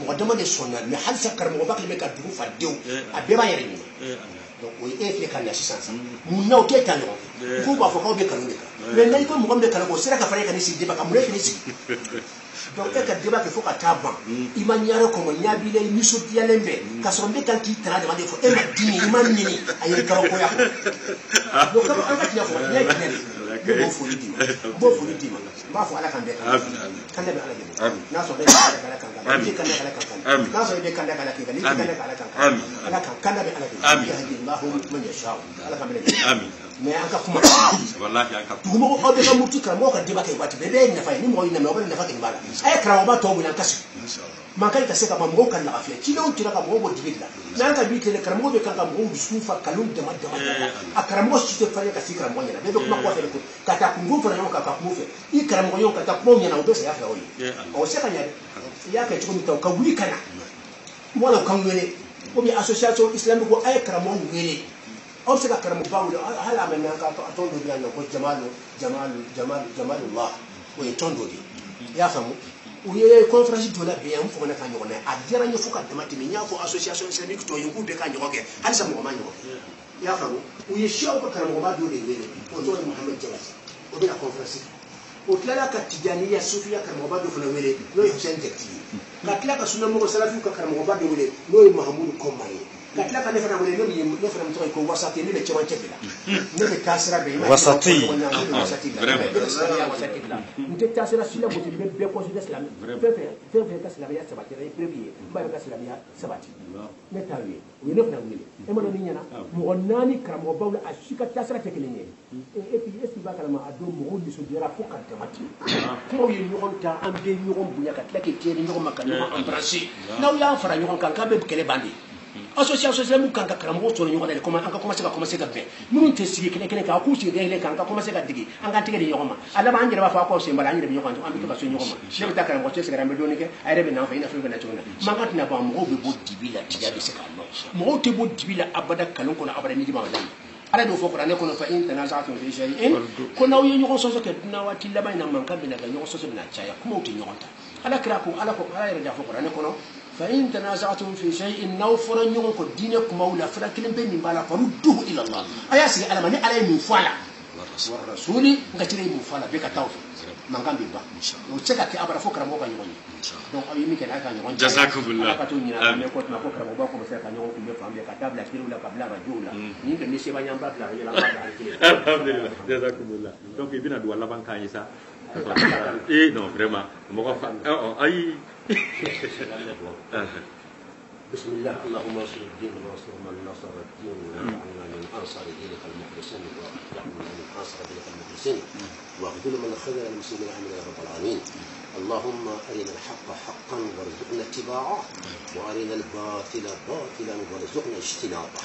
mɔgɔ dama de sɔnna mais halisa karamɔgɔba kelen bɛ ka dugu fa denw a bɛɛ b'a yɛrɛ ɲini donc o ye e filɛ ka ɲa sisan mun na o t'e ta ɲɔgɔn f'u b'a fɔ k'aw bɛ kanu de kan mais n'a ko mɔgɔ min bɛ kanu k'o sera ka fara e ka ne sigi diba kan mun ne fini sigi donc e ka diba kɛ fo ka taa ban i ma ɲare kɔnɔ ɲa b'i la i nisɔndiyalen bɛ k'a sɔrɔ n bɛ kan k'i tana dama de fɔ e ma dimi i ma ɲini a ye kabakoya donc an ka tiɲɛ fɔ ɲɛ jumɛn de n b'o foli d'i ma n b'o foli d'i ma n b'a fɔ ala kan bɛɛ kan kan bɛ ala dɛmɛ n'a sɔrɔ ne bɛ ala kan kan i kan bɛ ala kan kan n'a sɔrɔ i bɛ kan bɛ ala kan kan n'i kan bɛ ala kan kan ala kan bɛ ala dɛmɛ yahdilahu man yasha ala kan bɛ dɛmɛ mais an ka kuma wallahi an ka dugumɔgɔ aw bɛ ka muruti karamɔgɔ ka diba kɛ waati bɛɛ bɛ nafa ye ni mɔgɔ y'i lamɛn aw bɛ nafa kɛ nin b'a la a ye karamɔgɔba tɔw wele an ka sigi man kan ka se ka ma mɔgɔw ka lafiya cidenw tora ka mɔgɔw bɔ dibi la n'an ka bi tile karamɔgɔ bɛ kan ka mɔgɔw dusu fa kalo dama a karamɔgɔ si tɛ falen ka se karamɔgɔ ɲɛna bɛɛ bɛ kuma kɔfɛ de ko ka taa kungo fara ɲɔgɔn kan ka kuma fɛ i karamɔgɔ ɲɔgɔn ka taa kumaw ɲɛna o bɛ saya fɛ o ye o se ka ɲɛ dɛ i y'a kɛ cogo min ta o ka wuli ka na wala o kan wele ou bien association islamique ko a ye karamɔgɔ wele aw bɛ se ka karamɔgɔba wele hali a mɛ mɛn ka tɔn dɔ bɛ yan nɔ ko jamalullah o ye tɔn dɔ de ye i y'a faamu u ye conférence dɔ la bɛn yan n fɔmana ka ɲɔgɔn na a diyara n ye fo ka dama tɛmɛ n y'a fɔ association islamique tɔ ye k'u bɛɛ ka ɲɔgɔn kɛ halisa mɔgɔ ma ɲɔgɔn kɛ i y'a faamu u ye siyaw ka karamɔgɔba dɔ de wele o tɔgɔ ye muhammed jalasi o bɛ na conférence o tilala ka tijaniya sufiya karamɔgɔba dɔ fana wele n'o ye hussein jakiti ye ka tila ka sunamɔgɔ salafiw ka karamɔgɔba dɔ wele n'o ye mahamudu kɔnma ye ka tila ka ne fana wele ne fana tɔgɔ ye ko wasati ne bɛ cɛmancɛ de la ne bɛ taa sira bɛɛ wasati n tɛ taa sira si la gosi n bɛ bɛɛ considéré silamɛ fɛn fɛn ka silamɛya sabati la i prévu ye n b'a ye ka silamɛya sabati ne t'a ye o ye ne fana wele e ma dɔn min ɲɛna mɔgɔ 4 karamɔgɔbaw la a si ka taa sira tɛ kelen ye et puis est ce qu'il b'a kalama a don mɔgɔw nisɔndiyara fo ka dama tɛmɛ kumaw ye ɲɔgɔn ta an bɛ ɲɔgɔn bonya ka tila k'i tiɲɛ di ɲɔgɔn ma ka ɲɔgɔn embrasser n'aw y'a fara ɲɔgɔn kan k'a bɛ kɛlɛ ban de association islamique kan ka karamɔgɔ sɔrɔ ɲɔgɔn na de comme an ka commencer ka bɛn minnu tɛ sigi kelen kelen kan k'u sigi kelen kelen kan ka commencer ka digi an ka tigɛ di ɲɔgɔn ma a laban an yɛrɛ b'a fɔ aw sen bala an yɛrɛ bɛ ɲɔgɔn an bɛ to ka so ɲɔgɔn ma ne bɛ taa karamɔgɔ cɛ sɛgɛrɛ an bɛ dɔɔnin kɛ a yɛrɛ bɛ n'an fɛ i n'a fɔ i bɛ na cogo min na mankan tɛna ban mɔgɔw bɛ bɔ dibi la diya bɛ se k'a nɔ mo te bo dibila abada kalon ko abada ni di ma wala ala do fo qur'an ko no fa in tanaza'tum fi shay'in ko naw ye ñoko soso ke duna wati labay na man kabila ga ñoko soso na chaya ko mo te ñonta ala kra ko ala ko ala ya fo qur'an ko no fa in tanaza'tum fi shay'in naw fura ñoko ko dine ko mawla fara kilim be ni bala farudduhu ila Allah aya si ala mani ala min fala wa rasuli ngatire min fala be ka tawfi mangambi ba o cheka ke abara fo kra mo ga ñoni donc ayi mi kana ka ñoni jazakumullah ka to ñina me ko ma ko kra mo ba ko se ka ñoni ko me fambe ka tabla kiru la kabla ba jula ni de ne se ba ñamba la ya la ba alhamdulillah jazakumullah donc ibina do la ban kan isa non vraiment mo ko ay بسم الله اللهم انصر الدين وانصر من نصر الدين واجعلنا من انصار دينك المخلصين واجعلنا من انصار دينك المخلصين واخذل من خذل المسلمين امين يا رب العالمين اللهم ارنا الحق حقا وارزقنا اتباعه وارنا الباطل باطلا وارزقنا اجتنابه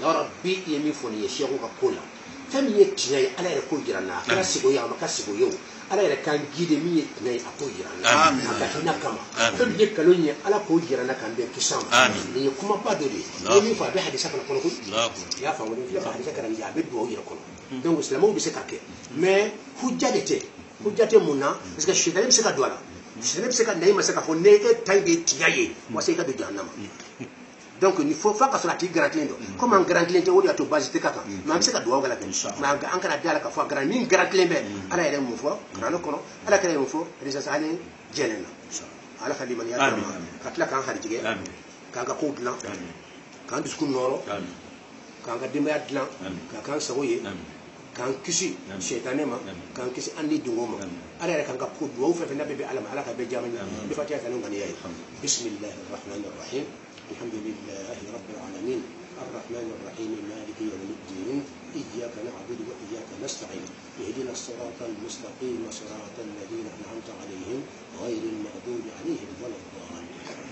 يا ربي يميفوني يشيخك كله فمن يتناي على يكون جرانا كاسيغو يا مكاسيغو يو ala yɛrɛ kan gide min ye tɛnɛ ye a k'o jira n na a ka hinɛ kama fɛn min ye nkalon ye ala k'o jira n na k'an bɛn kisi ma nin ye kumaba dɔ de ye n'i ye min fɔ a bɛ hadisa fana kɔnɔ koyi i y'a faamu ni filɛ ka hadisa kɛra nin ye a bɛ duwawu yɛrɛ kɔnɔ donc silamɛw bɛ se ka kɛ mais hujja de tɛ hujja tɛ mun na parce que sitani bɛ se ka don a la sitani bɛ se ka na i ma se k'a fɔ ne e ta de ye tiɲɛ ye walasa i ka don jahannama donc il faut fa ka sɔrɔ a t'i garantilen don comme an garantilen tɛ o de y'a to base tɛ ka kan mais an bɛ se ka duwawu kɛ la kɛ mais an kana da la k'a fɔ a garanti min garantilen bɛ ala yɛrɛ mun fɔ kuranɛ kɔnɔ ala kɛra mun fɔ résultat ale jɛnɛ na ala ka limaniya d'an ma ka tila k'an harijigɛ k'an ka kow dilan k'an dusukun nɔrɔ k'an ka denbaya dilan ka k'an sago ye k'an kisi sɛtanɛ ma k'an kisi an ni dungo ma ala yɛrɛ k'an ka ko duwawu fɛn fɛn n'a bɛ bɛn ala ma ala ka bɛɛ jaabi ni fatiha ka ne ŋaniya ye bisimilahi rahmani rahim الحمد لله رب العالمين الرحمن الرحيم مالك يوم الدين إياك نعبد وإياك نستعين اهدنا الصراط المستقيم صراط الذين أنعمت عليهم غير المغضوب عليهم ولا الضالين